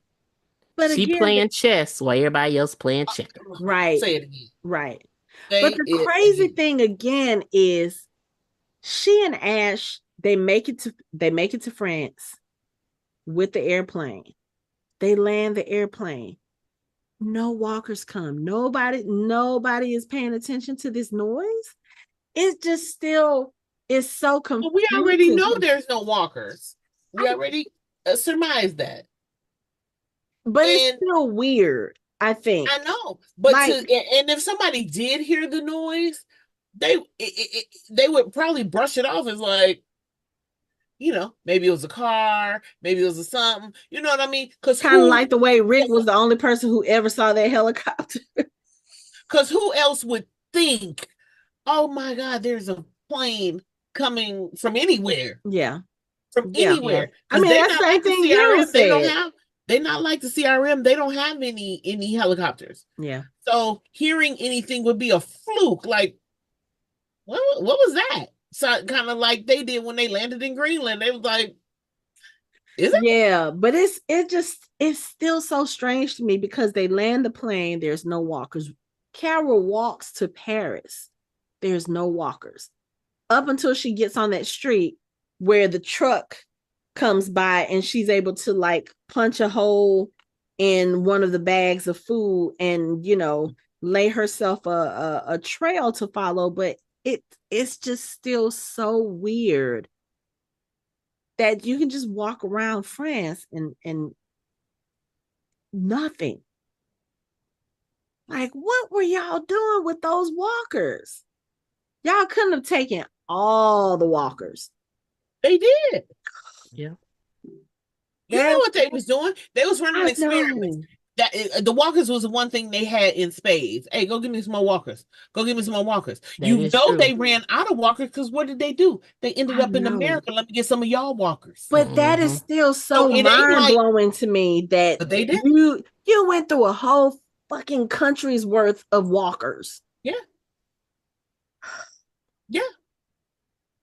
But she again, playing chess while everybody else playing checkers. Right. Say it again. Right. But the crazy thing again is she and Ash, they make it to France with the airplane. They land the airplane. No walkers come. Nobody is paying attention to this noise. It's just still, it's so confusing. We already know there's no walkers. We already surmised that. But it's still weird, I think. I know. But and if somebody did hear the noise, they would probably brush it off as like, maybe it was a car, maybe it was something. You know what I mean? Because kind of like the way Rick was the only person who ever saw that helicopter. Because who else would think, oh my God, there's a plane coming from anywhere? Yeah. From anywhere. I mean, that's the same thing you said. They not like the CRM. They don't have any helicopters. Yeah. So hearing anything would be a fluke. Like, what was that? So kind of like they did when they landed in Greenland. They was like, is it? Yeah, but it's still so strange to me because they land the plane. There's no walkers. Carol walks to Paris. There's no walkers up until she gets on that street where the truck comes by and she's able to like punch a hole in one of the bags of food and lay herself a trail to follow. But it's just still so weird that you can just walk around France and nothing. Like, what were y'all doing with those walkers? Y'all couldn't have taken all the walkers. They did. Yeah. You know what they was doing? They was running experiments. Know. That the walkers was the one thing they had in spades. Hey, go give me some more walkers. Go give me some more walkers. True. They ran out of walkers because what did they do? They ended up in America. Let me get some of y'all walkers. But that is still so it ain't mind blowing to me that but they did. You went through a whole fucking country's worth of walkers. Yeah. Yeah.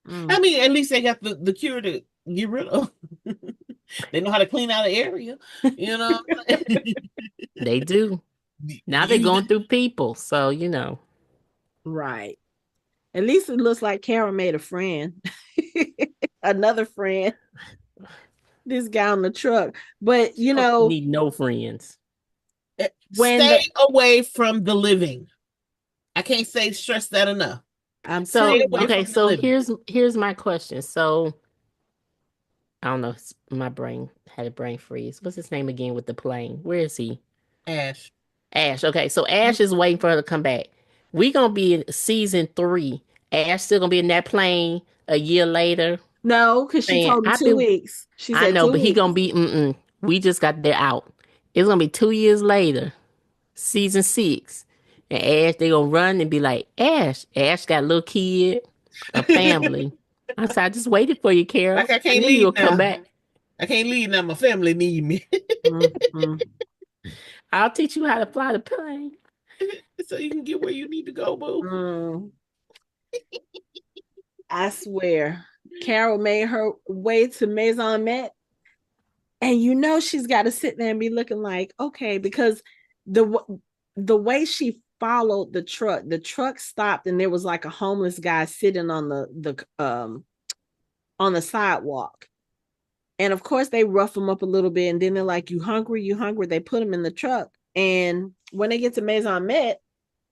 I mean, at least they got the cure to get rid of. They know how to clean out the area, you know. They do. Now they're going through people, so you know. Right. At least it looks like Karen made a friend. Another friend. This guy on the truck. But you know, need no friends. Stay away from the living. I can't stress that enough. So here's my question. So I don't know. My brain had a brain freeze. What's his name again with the plane? Where is he? Ash. Okay, so Ash is waiting for her to come back. We gonna be in season 3. Ash still gonna be in that plane a year later. No, because she told him 2 weeks. She said I know, 2 but weeks. he gonna be. We just got there out. It's gonna be 2 years later, season 6, and Ash they gonna run and be like, Ash got a little kid, a family. I said, I just waited for you, Carol. Like I can't leave you'll come back. I can't leave now. My family need me. I'll teach you how to fly the plane. So you can get where you need to go, boo. I swear. Carol made her way to Maison Met. And you know she's got to sit there and be looking like, okay, because the way she followed the truck stopped and there was like a homeless guy sitting on the sidewalk. And of course they rough him up a little bit and then they're like, you hungry? They put him in the truck. And when they get to Maison Met,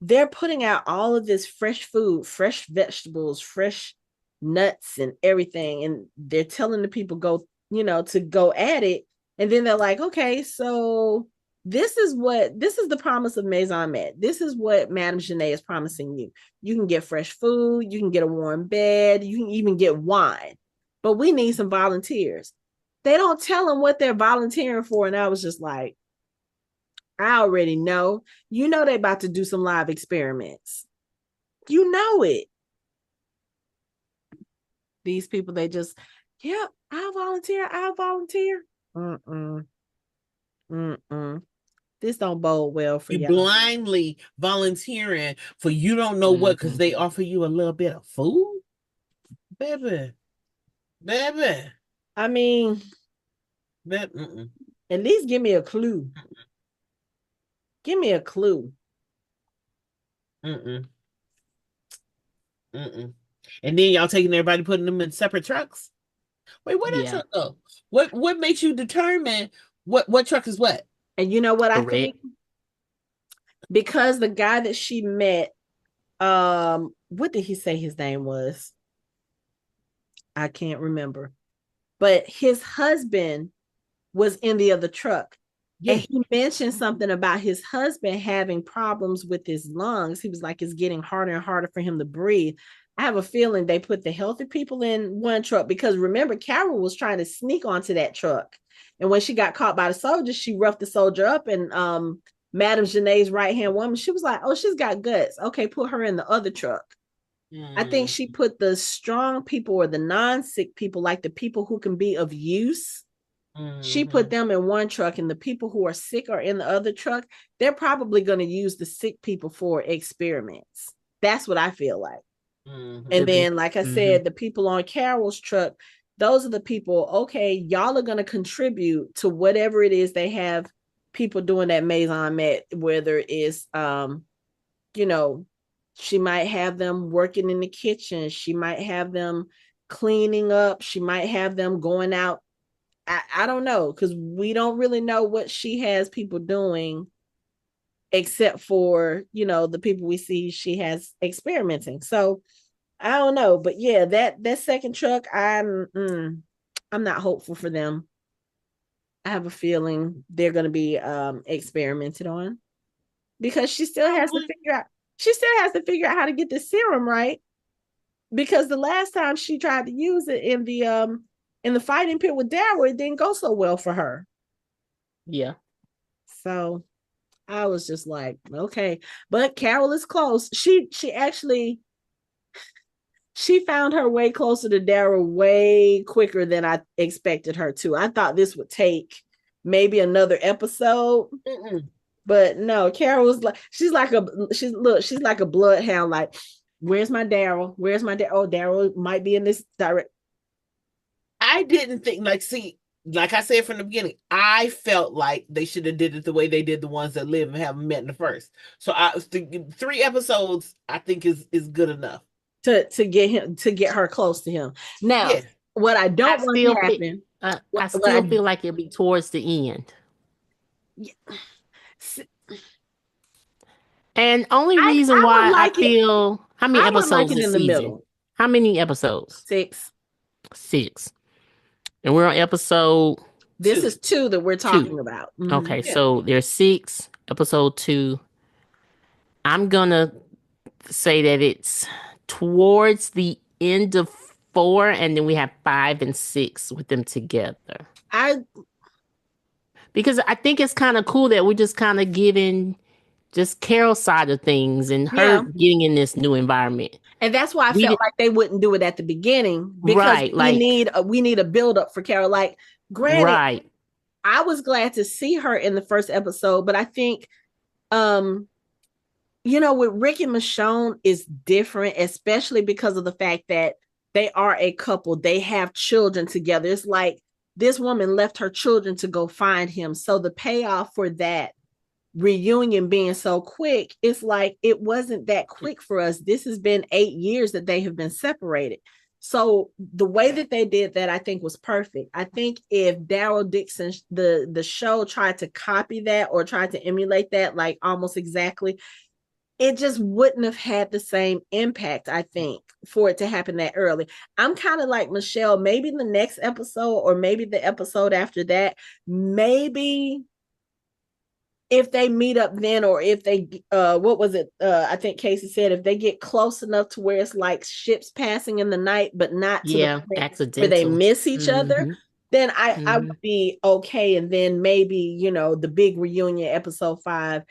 they're putting out all of this fresh food, fresh vegetables, fresh nuts and everything. And they're telling the people to go at it. And then they're like, okay, so this is the promise of Maison Met. This is what Madame Genet is promising you. You can get fresh food, you can get a warm bed, you can even get wine. But we need some volunteers. They don't tell them what they're volunteering for. And I was just like, I already know. You know they're about to do some live experiments. You know it. These people, they just, I'll volunteer. This don't bode well for you. Blindly volunteering for you don't know what because they offer you a little bit of food, baby. I mean, at least give me a clue. Give me a clue. And then y'all taking everybody, putting them in separate trucks. Wait, where that truck go? What makes you determine what truck is what? And you know what I think? Because the guy that she met, what did he say his name was? I can't remember. But his husband was in the other truck. Yeah. And he mentioned something about his husband having problems with his lungs. He was like, it's getting harder and harder for him to breathe. I have a feeling they put the healthy people in one truck because remember, Carol was trying to sneak onto that truck. And when she got caught by the soldiers, she roughed the soldier up. And Madame Genet's right-hand woman, she was like, oh, she's got guts. Okay, put her in the other truck. I think she put the strong people or the non-sick people, like the people who can be of use. She put them in one truck and the people who are sick are in the other truck. They're probably going to use the sick people for experiments. That's what I feel like. And then, like I said, the people on Carol's truck, those are the people, okay, y'all are going to contribute to whatever it is they have people doing at Maison Met, whether it's, she might have them working in the kitchen. She might have them cleaning up. She might have them going out. I don't know, because we don't really know what she has people doing except for, the people we see she has experimenting. So I don't know. But yeah, that second truck, I'm not hopeful for them. I have a feeling they're going to be experimented on because she still has to figure out how to get the serum right, because the last time she tried to use it in the fighting pit with Daryl, it didn't go so well for her. Yeah. So I was just like, okay, but Carol is close. She found her way closer to Daryl way quicker than I expected her to. I thought this would take maybe another episode. But no, Carol was like, she's like a bloodhound. Like, where's my Daryl? Where's my Daryl? Oh, Daryl might be in this direct. I didn't think, like I said from the beginning, I felt like they should have did it the way they did the ones that live and haven't met in the first. So 3 episodes, I think is good enough to get her close to him. Now, yes. What I don't want to happen, I still feel like it'll be towards the end. Yeah. And only reason why I feel, how many episodes this season? How many episodes? 6. And we're on episode. This is 2 that we're talking about. Mm-hmm. Okay, yeah. So there's 6, episode 2. I'm gonna say that it's towards the end of 4, and then we have 5 and 6 with them together. Because I think it's kind of cool that we're just kind of getting just Carol's side of things and her getting in this new environment. And that's why I felt like they wouldn't do it at the beginning, because we need a build up for Carol. Like, granted, I was glad to see her in the first episode, but I think, with Rick and Michonne is different, especially because of the fact that they are a couple. They have children together. It's like this woman left her children to go find him. So the payoff for that reunion being so quick, it's like it wasn't that quick for us. This has been 8 years that they have been separated. So the way that they did that, I think, was perfect. I think if Daryl Dixon, the show, tried to copy that or tried to emulate that, like almost exactly, it just wouldn't have had the same impact, I think, for it to happen that early. I'm kind of like Michelle, maybe the next episode or maybe the episode after that, maybe if they meet up then, or if they, what was it? I think Casey said, if they get close enough to where it's like ships passing in the night, but not to the point accidental, where they miss each other, then I would be okay. And then maybe, the big reunion, episode 5.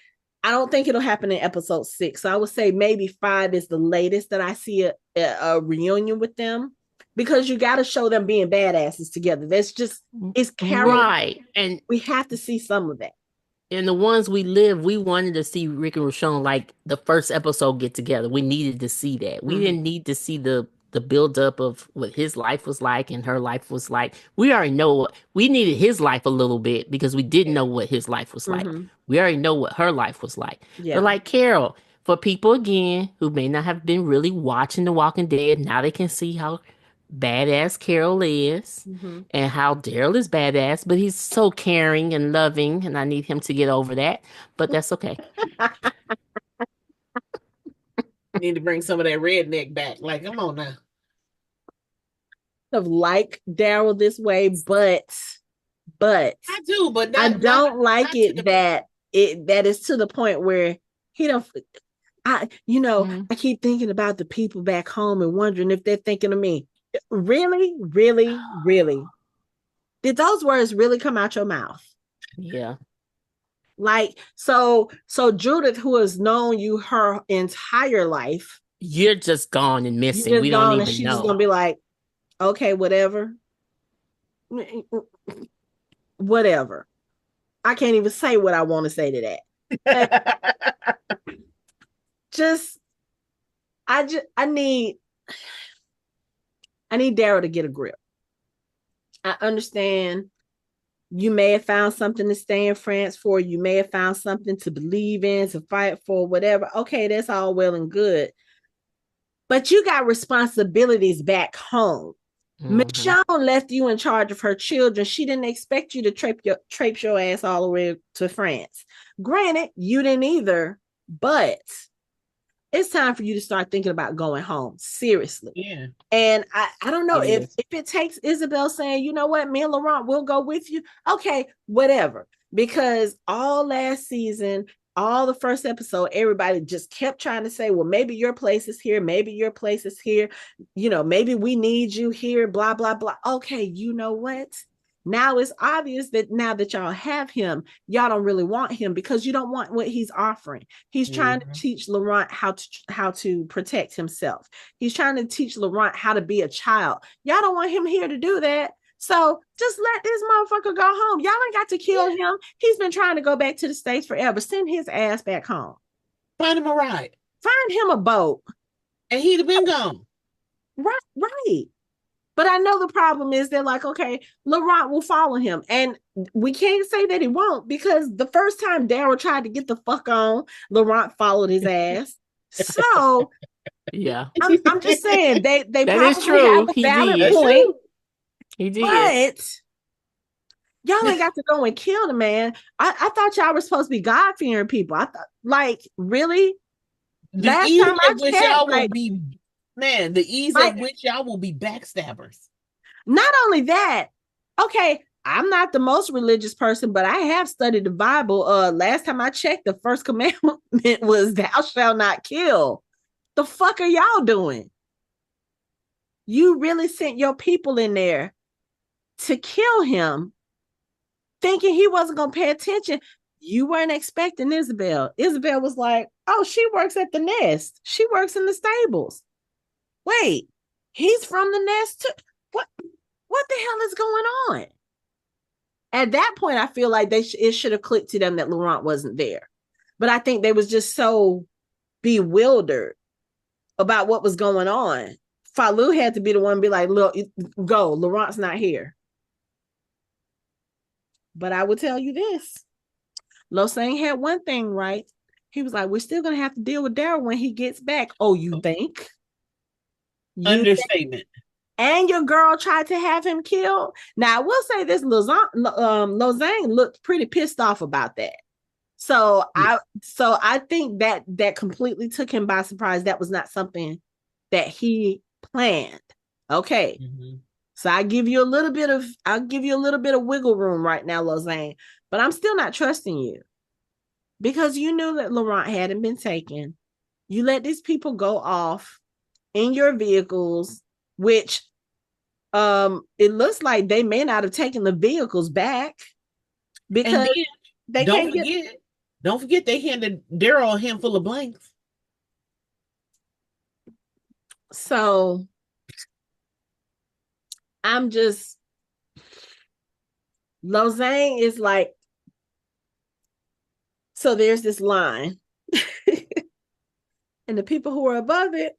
I don't think it'll happen in episode 6. So I would say maybe 5 is the latest that I see a reunion with them, because you got to show them being badasses together. That's just, it's Carol. Right. And we have to see some of that. And the ones we wanted to see Rick and Michonne, like the first episode, get together. We needed to see that. We didn't need to see the build up of what his life was like and her life was like. We already know we needed his life a little bit because we didn't know what his life was like. We already know what her life was like. Yeah. But like Carol, for people again who may not have been really watching The Walking Dead, now they can see how badass Carol is and how Daryl is badass, but he's so caring and loving, and I need him to get over that, but that's okay. Need to bring some of that redneck back. Like, come on now. Of like Daryl this way, but I do, but I don't like it that is to the point where he don't. I keep thinking about the people back home and wondering if they're thinking of me. Really, really, really? Did those words really come out your mouth? Yeah. Like, so Judith, who has known you her entire life, you're just gone and missing. We don't even know. She's just gonna be like, okay, whatever. Whatever. I can't even say what I want to say to that. I need Daryl to get a grip. I understand you may have found something to stay in France for. You may have found something to believe in, to fight for, whatever. Okay, that's all well and good. But you got responsibilities back home. Michonne left you in charge of her children. She didn't expect you to traipse your ass all the way to France. Granted, you didn't either, but it's time for you to start thinking about going home. Seriously. Yeah. And I don't know if it takes Isabelle saying, you know what, me and Laurent will go with you. Okay, whatever. Because all last season, all the first episode, everybody just kept trying to say, well, maybe your place is here, maybe your place is here, maybe we need you here, blah, blah, blah. Okay, you know what? Now it's obvious that now that y'all have him, y'all don't really want him because you don't want what he's offering. He's trying to teach Laurent how to protect himself. He's trying to teach Laurent how to be a child. Y'all don't want him here to do that. So just let this motherfucker go home. Y'all ain't got to kill him. He's been trying to go back to the States forever. Send his ass back home. Find him a ride. Find him a boat. And he'd have been gone. Right. But I know the problem is they're like, okay, Laurent will follow him. And we can't say that he won't because the first time Daryl tried to get the fuck on, Laurent followed his ass. So yeah, I'm just saying they that probably is true. have a valid point. He did. But y'all ain't got to go and kill the man. I thought y'all were supposed to be God-fearing people. I thought, like, really? Last time I checked, y'all will be, man, the ease at which y'all will be backstabbers. Not only that, okay, I'm not the most religious person, but I have studied the Bible. Last time I checked, the first commandment was thou shalt not kill. The fuck are y'all doing? You really sent your people in there to kill him, thinking he wasn't going to pay attention. You weren't expecting Isabelle. Isabelle was like, oh, she works at the nest. She works in the stables. Wait, he's from the nest too. What the hell is going on? At that point, I feel like it should have clicked to them that Laurent wasn't there. But I think they was just so bewildered about what was going on. Falou had to be the one to be like, look, go, Laurent's not here. But I will tell you this. Losang had one thing right. He was like, we're still going to have to deal with Daryl when he gets back. Oh, you think? Understatement. And your girl tried to have him killed. Now, I will say this, Losang looked pretty pissed off about that. So I think that completely took him by surprise. That was not something that he planned. Okay. Mm-hmm. So I'll give you a little bit of wiggle room right now, Losang, but I'm still not trusting you because you knew that Laurent hadn't been taken. You let these people go off in your vehicles, which it looks like they may not have taken the vehicles back because they don't forget they handed Daryl a handful of blanks. So I'm just, Losang is like, so there's this line and the people who are above it,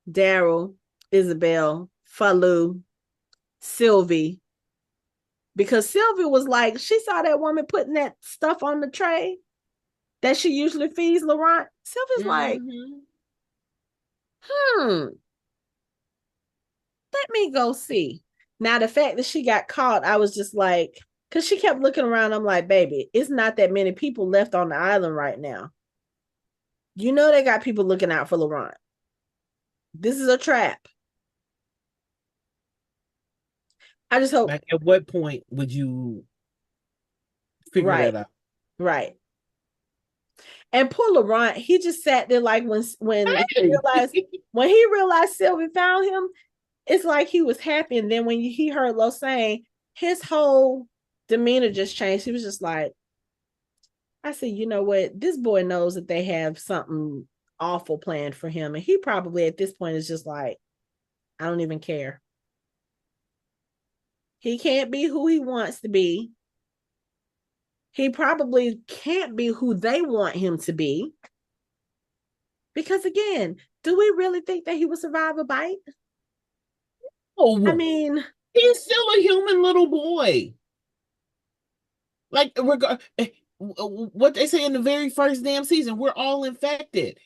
Daryl, Isabelle, Falou, Sylvie, because Sylvie was like, she saw that woman putting that stuff on the tray that she usually feeds Laurent. Sylvie's like, let me go see. Now, the fact that she got caught, I was just like, because she kept looking around. I'm like, baby, it's not that many people left on the island right now. You know they got people looking out for Laurent. This is a trap. I just hope. Like, at what point would you figure that out? Right. And poor Laurent, he just sat there like when he realized Sylvie found him, it's like he was happy. And then when he heard Losang, his whole demeanor just changed. He was just like, I said, you know what? This boy knows that they have something awful planned for him. And he probably at this point is just like, I don't even care. He can't be who he wants to be. He probably can't be who they want him to be. Because again, do we really think that he would survive a bite? Oh, I mean, he's still a human little boy. Like, what they say in the very first damn season, we're all infected.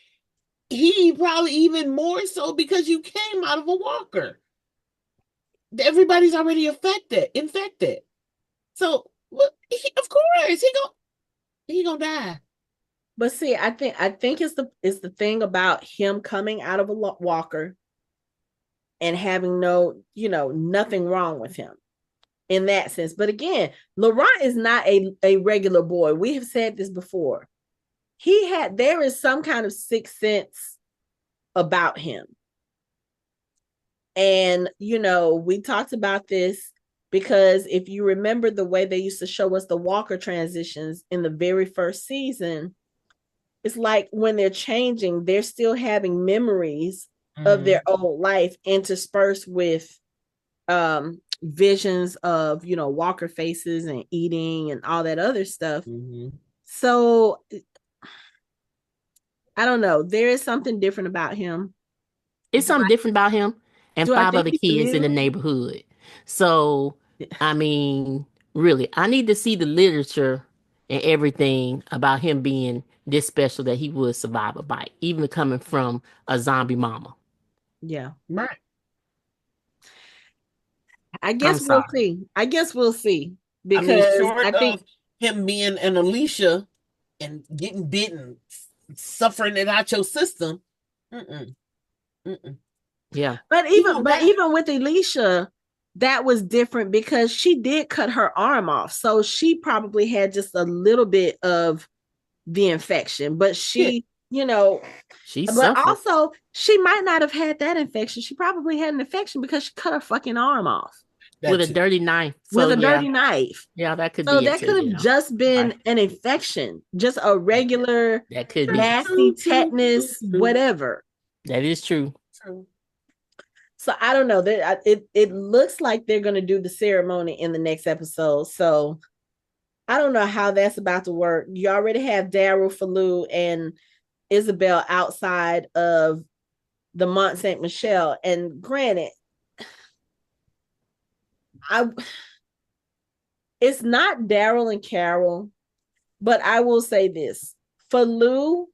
He probably even more so because you came out of a walker. Everybody's already infected. So, of course, he gonna die. But see, I think it's the thing about him coming out of a walker and having nothing wrong with him in that sense. But again, Laurent is not a regular boy. We have said this before. There is some kind of sixth sense about him. And, we talked about this because if you remember the way they used to show us the walker transitions in the very first season, it's like when they're changing, they're still having memories of their old life interspersed with visions of, walker faces and eating and all that other stuff. So I don't know. There is something different about him. It's something different about him and 5 other kids in the neighborhood. So, I mean, really, I need to see the literature and everything about him being this special that he would survive a bite, even coming from a zombie mama. Yeah. Right. I guess we'll see. Because I think him being an Alicia and getting bitten, suffering it out your system. Yeah. But even with Alicia, that was different because she did cut her arm off. So she probably had just a little bit of the infection, but she suffered. Also she might not have had that infection. She probably had an infection because she cut her fucking arm off. With a dirty knife. Dirty knife. Yeah, that could be. So that could have just been an infection, just a regular that could be nasty tetanus, whatever. That is true. So I don't know. It looks like they're going to do the ceremony in the next episode. So I don't know how that's about to work. You already have Daryl, Falou, and Isabelle outside of the Mont Saint Michel, and granted, it's not Daryl and Carol, but I will say this: Falou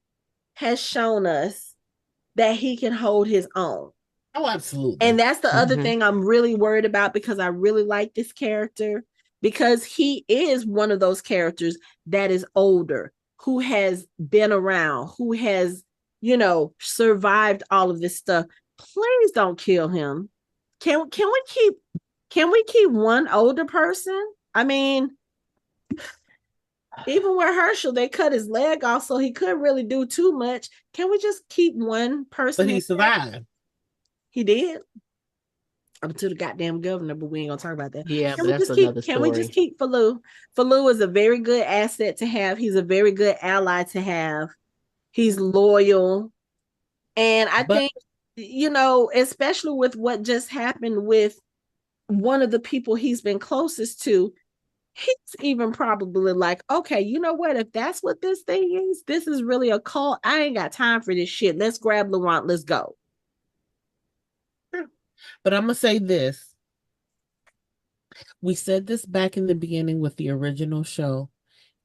has shown us that he can hold his own. Oh, absolutely. And that's the other thing I'm really worried about, because I really like this character, because he is one of those characters that is older, who has been around, who has, survived all of this stuff. Please don't kill him. Can we keep one older person? I mean, even with Herschel, they cut his leg off, so he couldn't really do too much. Can we just keep one person? But he survived. He did. Up to the goddamn governor, but we ain't gonna talk about that. Yeah, but that's another story. Can we just keep Falou? Falou is a very good asset to have. He's a very good ally to have. He's loyal. And I think, especially with what just happened with one of the people he's been closest to, he's even probably like, okay, you know what? If that's what this thing is, this is really a cult. I ain't got time for this shit. Let's grab Laurent. Let's go. But I'm going to say this. We said this back in the beginning with the original show.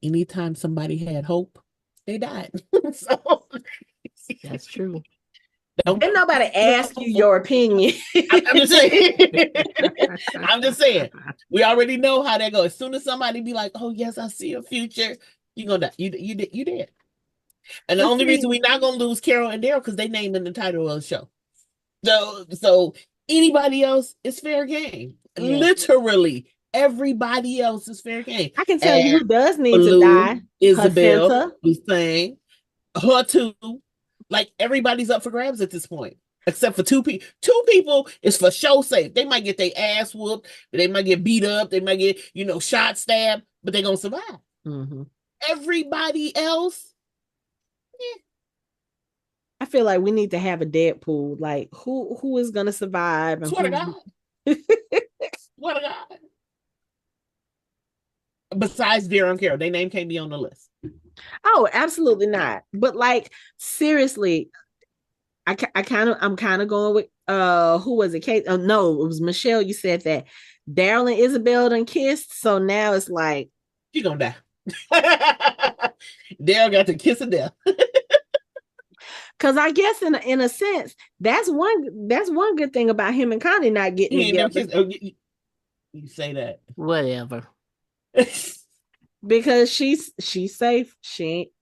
Anytime somebody had hope, they died. So that's true. Ain't nobody ask you your opinion. I'm just saying. I'm just saying. We already know how that goes. As soon as somebody be like, "Oh yes, I see a future," you're gonna die. You did. And the only reason we're not gonna lose Carol and Daryl because they named in the title of the show. So anybody else is fair game. Yeah. Literally, everybody else is fair game. I can tell you who does need to die. Isabelle, who's saying her too. Like everybody's up for grabs at this point, except for two people. Two people is for show sake. They might get their ass whooped, they might get beat up, they might get shot, stabbed, but they're gonna survive. Mm-hmm. Everybody else, I feel like we need to have a Deadpool. Like who is gonna survive? And swear to God. Swear to God. Besides Daryl and Carol, their name can't be on the list. Oh, absolutely not. But like seriously, I'm kind of going with who was it? Kate? Oh no, it was Michelle. You said that Daryl and Isabelle done kissed, so now it's like she gonna die. Daryl got the kiss of death. Because I guess in a sense, that's one good thing about him and Connie not getting together. You say that. Whatever. because she's safe.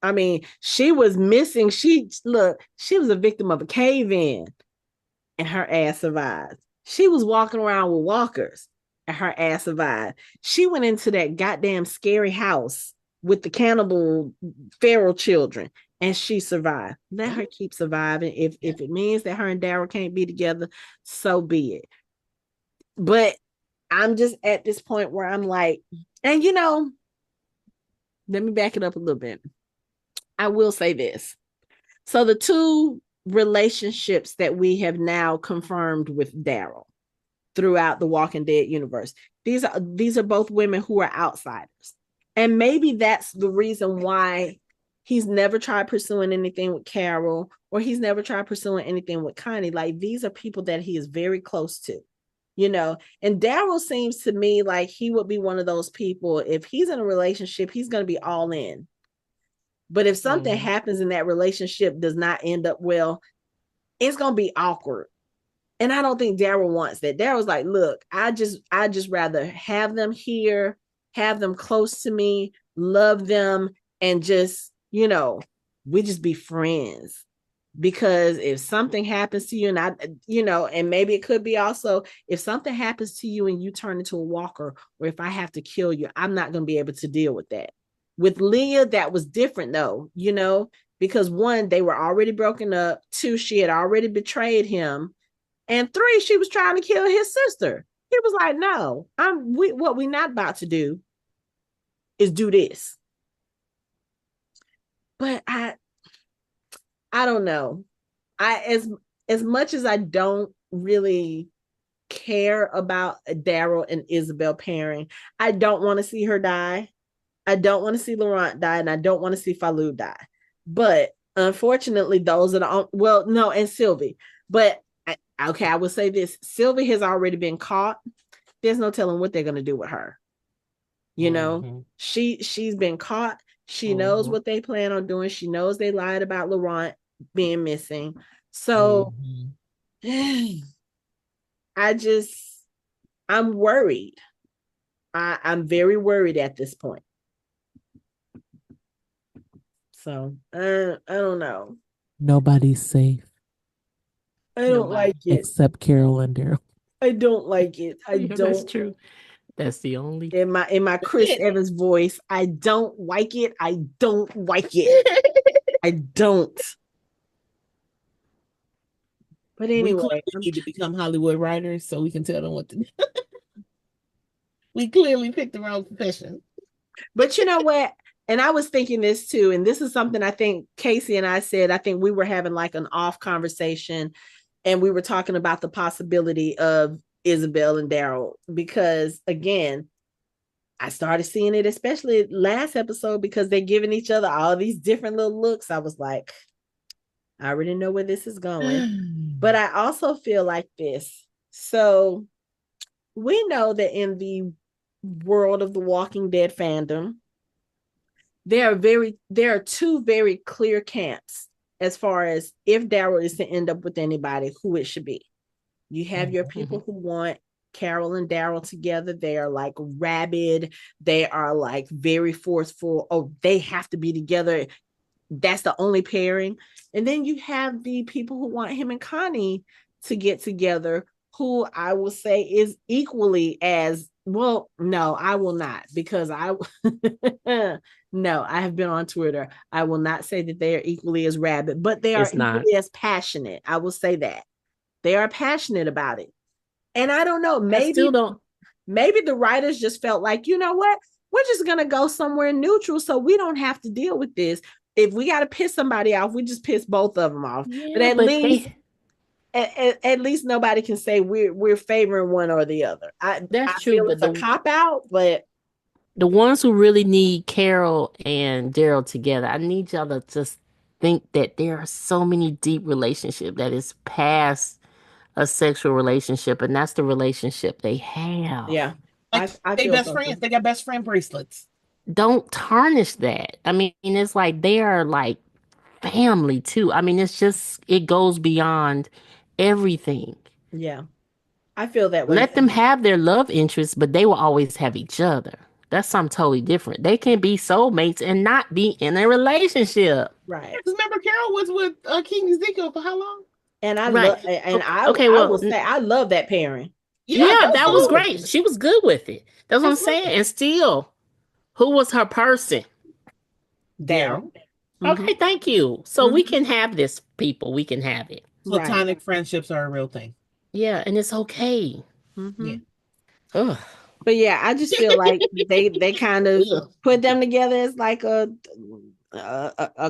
I mean, she was missing. She was a victim of a cave-in and her ass survived. She was walking around with walkers and her ass survived. She went into that goddamn scary house with the cannibal feral children and she survived. Let her keep surviving. If it means that her and Daryl can't be together, so be it. But I'm just at this point where I'm like, and let me back it up a little bit. I will say this. So the two relationships that we have now confirmed with Daryl throughout the Walking Dead universe, these are both women who are outsiders. And maybe that's the reason why he's never tried pursuing anything with Carol, or he's never tried pursuing anything with Connie. Like, these are people that he is very close to. And Daryl seems to me like he would be one of those people, if he's in a relationship, he's going to be all in. But if something happens in that relationship does not end up well, it's going to be awkward. And I don't think Daryl wants that. Daryl's like, look, I just rather have them here, have them close to me, love them, and just, we just be friends. Because if something happens to you, and maybe it could be also, if something happens to you and you turn into a walker, or if I have to kill you, I'm not going to be able to deal with that. With Leah, that was different though, because one, they were already broken up. Two, she had already betrayed him. And three, she was trying to kill his sister. He was like, no, what we're not about to do is do this. But I don't know. As much as I don't really care about Daryl and Isabelle pairing, I don't want to see her die. I don't want to see Laurent die, and I don't want to see Falou die. But unfortunately, those are and Sylvie. But I will say this: Sylvie has already been caught. There's no telling what they're going to do with her. She's been caught. She knows what they plan on doing. She knows they lied about Laurent being missing. So I'm worried. I'm very worried at this point. So I don't know. Nobody's safe. I don't like it. Except Carol and Daryl. I don't like it. That's true. That's the only in my Chris Evans voice. I don't like it. I don't like it. I don't. But anyway, we need to become Hollywood writers so we can tell them what to do. We clearly picked the wrong profession. But you know what? And I was thinking this too, and this is something I think Casey and I said. I think we were having like an off conversation, and we were talking about the possibility of Isabelle and Daryl, because again, I started seeing it, especially last episode, because they're giving each other all these different little looks. I was like, I already know where this is going. But I also feel like this. So we know that in the world of the Walking Dead fandom, there are two very clear camps as far as if Daryl is to end up with anybody, who it should be. You have your people who want Carol and Daryl together. They are like rabid. They are like very forceful. Oh, they have to be together. That's the only pairing. And then you have the people who want him and Connie to get together, who I will say is equally as well. No, I will not, because no, I have been on Twitter. I will not say that they are equally as rabid, but they are equally as passionate. I will say that they are passionate about it. And I don't know, maybe the writers just felt like, you know what, we're just gonna go somewhere neutral so we don't have to deal with this. If we got to piss somebody off, we just piss both of them off. Yeah, but at least nobody can say we're favoring one or the other. That's true. Feel it's a cop out, but the ones who really need Carol and Daryl together, I need y'all to just think that there are so many deep relationships that is past a sexual relationship, and that's the relationship they have. Yeah, they best friends. They got best friend bracelets. Don't tarnish that. I mean, it's like they are like family too. I mean, it's just, it goes beyond everything. Yeah, I feel that way. Let them have their love interests, but they will always have each other. That's something totally different. They can be soulmates and not be in a relationship. Right. Remember, Carol was with King Ezekiel for how long? And I Right. love, and Okay, I well, will say I love that pairing. yeah, that was absolutely. great. She was good with it. That's what I'm saying. Absolutely. And still, who was her person? Daryl. Okay, thank you. So we Mm-hmm. can have this, people. We can have it. Right. Platonic friendships are a real thing. Yeah, and it's okay. Mm-hmm. Yeah. Ugh. But yeah, I just feel like they kind of Ugh. put them together as like a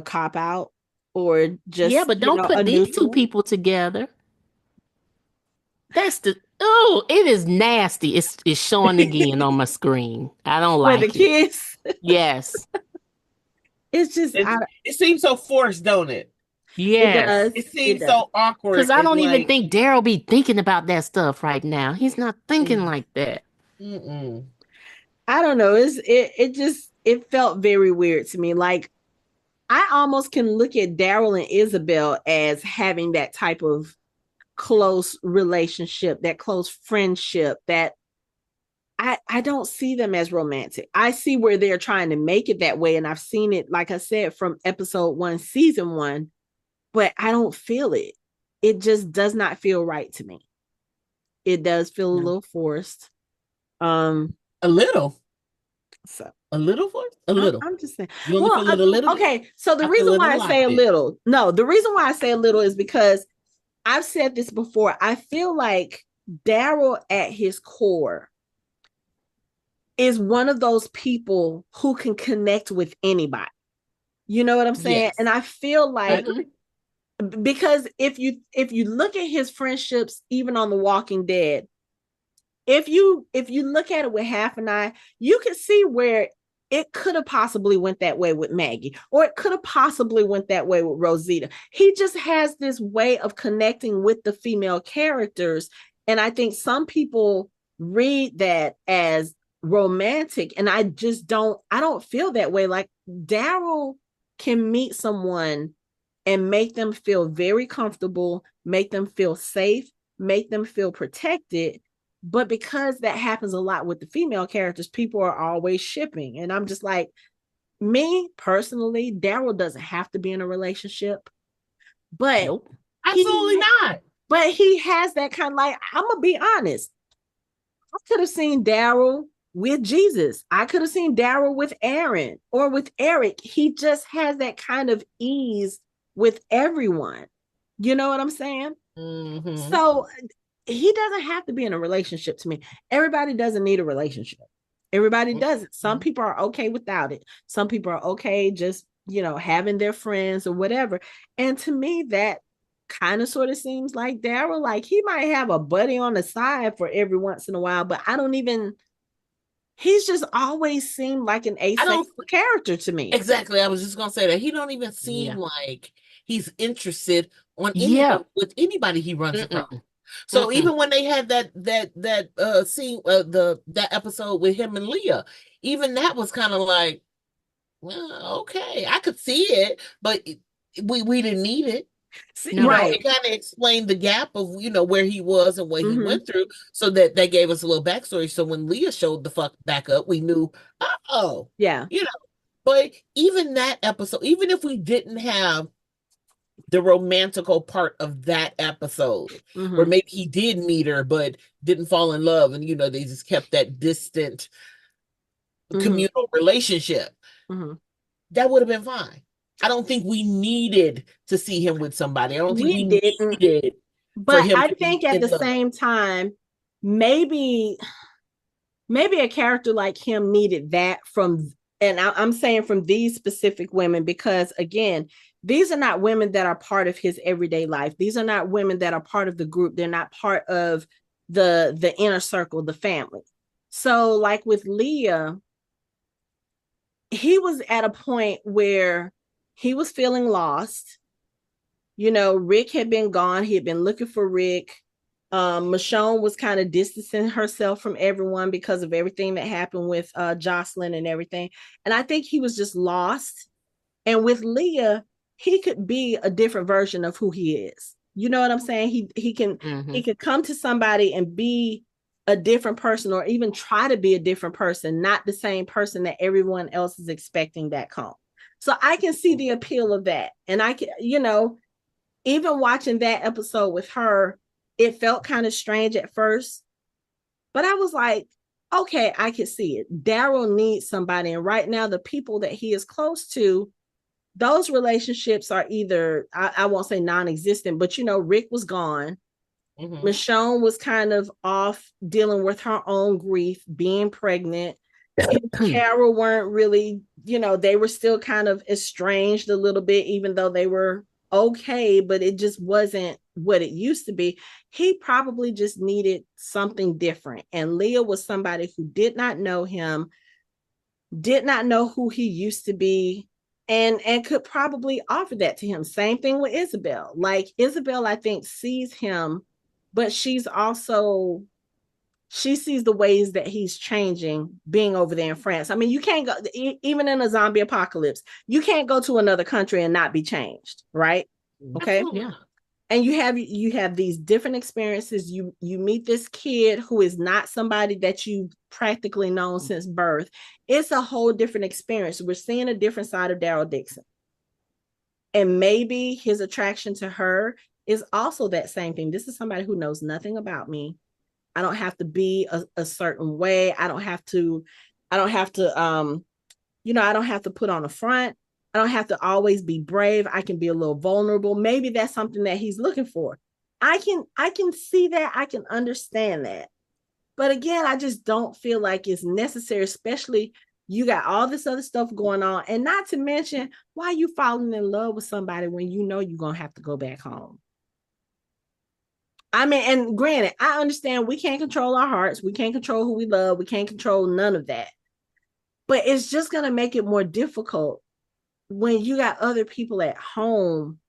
cop out, or Yeah, just but don't a put these two neutral. people together. That's the it is nasty. It's showing again on my screen. I don't For the like it. kids. Yes. It's just It seems so forced, don't it? it Yes. does. It It seems does. so awkward. Because I It's don't even like, think Daryl be thinking about that stuff right now. He's not thinking mm, like that. mm-mm. I don't know. It just it felt very weird to me. Like I almost can look at Daryl and Isabelle as having that type of close relationship, that close friendship, that I don't see them as romantic. I see where they're trying to make it that way. And I've seen it, like I said, from episode 1, season 1, but I don't feel it. It just does not feel right to me. It does feel a little forced. A little. So A little forced? A little. I'm just saying. You only Well, feel it a little bit? okay. So the I feel reason it a why I lot say a bit. little, no, the reason why I say a little is because I've said this before. I feel like Daryl at his core is one of those people who can connect with anybody. You know what I'm saying? Yes. And I feel like because if you look at his friendships, even on The Walking Dead, if you look at it with half an eye, you can see where it could have possibly went that way with Maggie, or it could have possibly went that way with Rosita. He just has this way of connecting with the female characters, and I think some people read that as romantic, and I don't feel that way. Like Daryl can meet someone and make them feel very comfortable, make them feel safe, make them feel protected. But because that happens a lot with the female characters, people are always shipping. And I'm just like, me personally, Daryl doesn't have to be in a relationship. But Nope. Absolutely not. But he has that kind of, like, I'm gonna be honest. I could have seen Daryl with Jesus. I could have seen Daryl with Aaron or with Eric. He just has that kind of ease with everyone. You know what I'm saying? Mm-hmm. So he doesn't have to be in a relationship to me. Everybody doesn't need a relationship. Everybody doesn't. Some people are okay without it. Some people are okay just, having their friends or whatever. And to me, that kind of sort of seems like Daryl. Like he might have a buddy on the side for every once in a while, but he's just always seemed like an asexual character to me. Exactly. I was just gonna say that he don't even seem like he's interested on anybody with anybody he runs across. So even when they had that scene, that episode with him and Leah, even that was kind of like, well, okay, I could see it, but we didn't need it. Right. It kind of explained the gap of where he was and what he went through, so that gave us a little backstory. So when Leah showed the fuck back up, we knew, yeah, But even that episode, even if we didn't have the romantical part of that episode, where maybe he did meet her but didn't fall in love, and they just kept that distant communal relationship, that would have been fine. I don't think we needed to see him with somebody. I don't think we needed but I think at the same time, maybe a character like him needed that and I'm saying from these specific women, because again, these are not women that are part of his everyday life. These are not women that are part of the group. They're not part of the inner circle, the family. So like with Leah, he was at a point where he was feeling lost. Rick had been gone. He had been looking for Rick. Michonne was kind of distancing herself from everyone because of everything that happened with Jocelyn and everything. And I think he was just lost. And with Leah, he could be a different version of who he is. You know what I'm saying? He can he could come to somebody and be a different person or even try to be a different person, not the same person that everyone else is expecting back home. So I can see the appeal of that. And I can, even watching that episode with her, it felt kind of strange at first, but I was like, okay, I can see it. Daryl needs somebody. And right now, the people that he is close to, those relationships are either, I won't say non-existent, but Rick was gone. Mm-hmm. Michonne was kind of off dealing with her own grief, being pregnant. Carol weren't really, they were still kind of estranged a little bit, even though they were okay, but it just wasn't what it used to be. He probably just needed something different. And Leah was somebody who did not know him, did not know who he used to be, and could probably offer that to him. Same thing with Isabelle. Like Isabelle, I think, sees him, but she sees the ways that he's changing being over there in France. I mean, you can't go, even in a zombie apocalypse, you can't go to another country and not be changed, right? Okay. Yeah. And you have these different experiences. You meet this kid who is not somebody that you've practically known since birth. It's a whole different experience. We're seeing a different side of Daryl Dixon. And maybe his attraction to her is also that same thing. This is somebody who knows nothing about me. I don't have to be a certain way. I don't have to I don't have to put on a front. I don't have to always be brave. I can be a little vulnerable. Maybe that's something that he's looking for. I can see that. I can understand that. But again, I just don't feel like it's necessary, especially you got all this other stuff going on. And not to mention, why are you falling in love with somebody when you know you're going to have to go back home? I mean, and granted, I understand we can't control our hearts. We can't control who we love. We can't control none of that. But it's just going to make it more difficult when you got other people at home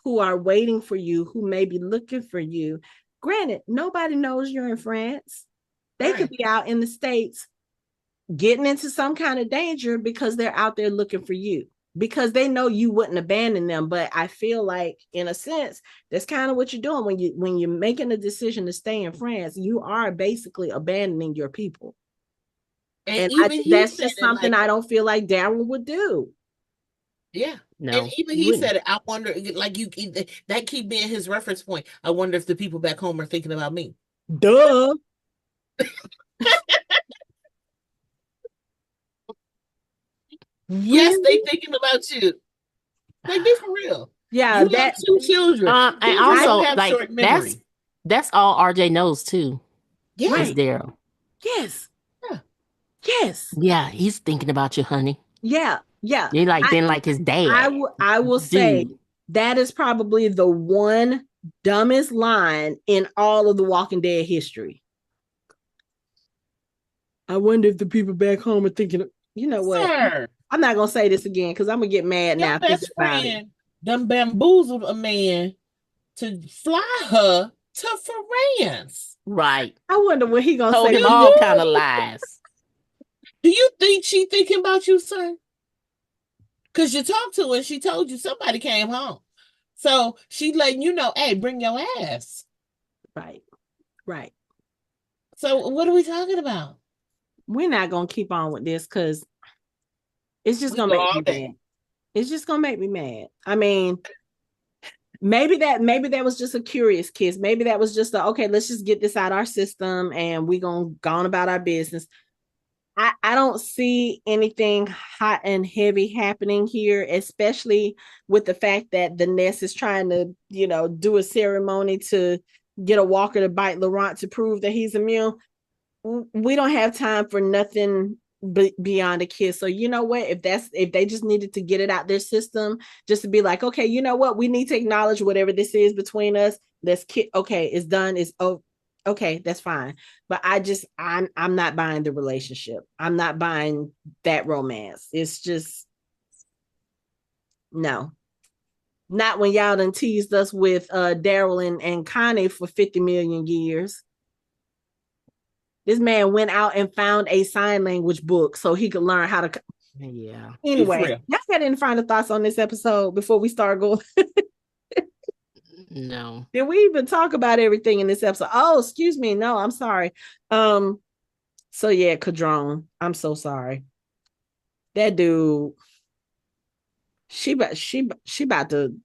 who are waiting for you, who may be looking for you. Granted, nobody knows you're in France. They could be out in the States getting into some kind of danger because they're out there looking for you, because they know you wouldn't abandon them. But I feel like, in a sense, that's kind of what you're doing when you're making a decision to stay in France. You are basically abandoning your people, and that's just something I don't feel like Daryl would do. Yeah, no, and even he said it. I wonder, like that keep being his reference point. I wonder if the people back home are thinking about me. Duh. Yes, they thinking about you. Like, be for real. Yeah, you have 2 children. And also, like, that's all RJ knows too. Yeah, right. Daryl. Yes. Yeah. Yes. Yeah, he's thinking about you, honey. Yeah. Yeah. You're like then like his dad. I will say that is probably the one dumbest line in all of the Walking Dead history. I wonder if the people back home are thinking, you know what? Sir, I'm not gonna say this again because I'm gonna get mad now. Best friend done bamboozled a man to fly her to France. Right. I wonder what he gonna say. Told him all kind of lies. Do you think she thinking about you, sir? Because you talked to her and she told you somebody came home. So she letting you know, hey, bring your ass. Right. Right. So what are we talking about? We're not going to keep on with this because it's just going to make me mad. It's just going to make me mad. I mean, maybe that was just a curious kiss. Maybe that was just okay, let's just get this out of our system and we're going to go on about our business. I don't see anything hot and heavy happening here, especially with the fact that the Nest is trying to, do a ceremony to get a walker to bite Laurent to prove that he's immune. We don't have time for nothing beyond a kiss. So you know what? If they just needed to get it out their system, just to be like, okay, you know what? We need to acknowledge whatever this is between us. Okay, it's done. It's over. Okay, that's fine. But I'm not buying the relationship. I'm not buying that romance. It's just, no. Not when y'all done teased us with Daryl and Connie for 50 million years. This man went out and found a sign language book so he could learn how to. Yeah. Anyway, y'all got any final thoughts on this episode before we start going? No. Did we even talk about everything in this episode? Oh, excuse me. No, I'm sorry. So yeah, Cadron. I'm so sorry. That dude. She about to.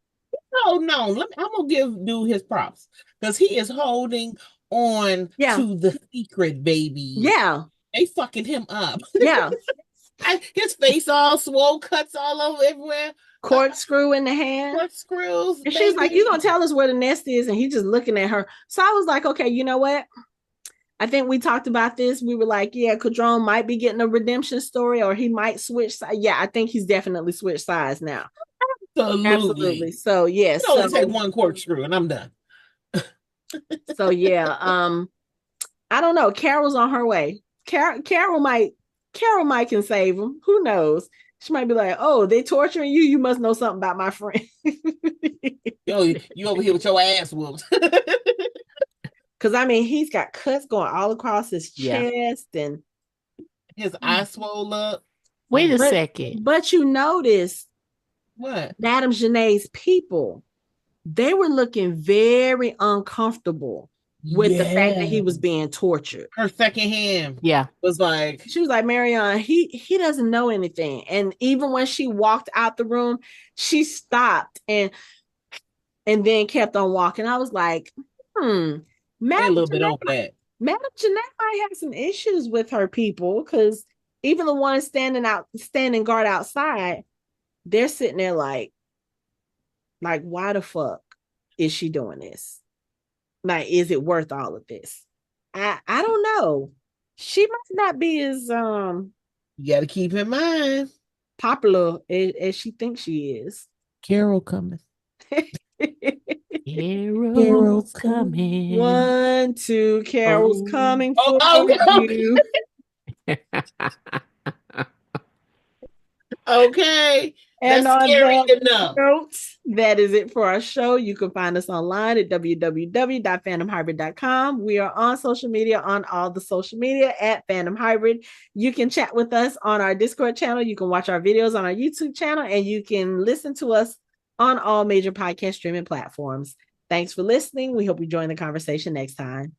Oh no, I'm gonna give dude his props because he is holding on to the secret, baby. Yeah. They fucking him up. Yeah. His face all swole, cuts all over everywhere. Corkscrew in the hand. Corkscrews. And she's like, "You gonna tell us where the nest is?" And he's just looking at her. So I was like, okay, you know what? I think we talked about this. We were like, yeah, Cadron might be getting a redemption story, or he might switch sides. Yeah, I think he's definitely switched sides now. Absolutely. So yes. Yeah, only take one corkscrew and I'm done. So yeah. I don't know. Carol's on her way. Carol might can save him. Who knows? She might be like, "Oh, they torturing you. You must know something about my friend." Yo, you over here with your ass whooped. Because I mean, he's got cuts going all across his chest and his eye swole up. Wait a second. But you notice what? Madame Janae's people, they were looking very uncomfortable with the fact that he was being tortured. Her second hand was like, she was like, Marianne, he doesn't know anything. And even when she walked out the room, she stopped and then kept on walking. I was like, Madame a little bit over that. Madame Janae might have some issues with her people, because even the ones standing guard outside, they're sitting there like why the fuck is she doing this? Like, is it worth all of this? I don't know. She must not be as you got to keep in mind popular as she thinks she is. Carol coming. Carol's coming. 1, 2, Carol's coming for you. Okay. And that's scary enough. Notes, that is it for our show. You can find us online at www.fandomhybrid.com. We are on social media, on all the social media at Fandom Hybrid. You can chat with us on our Discord channel. You can watch our videos on our YouTube channel, and you can listen to us on all major podcast streaming platforms. Thanks for listening. We hope you join the conversation next time.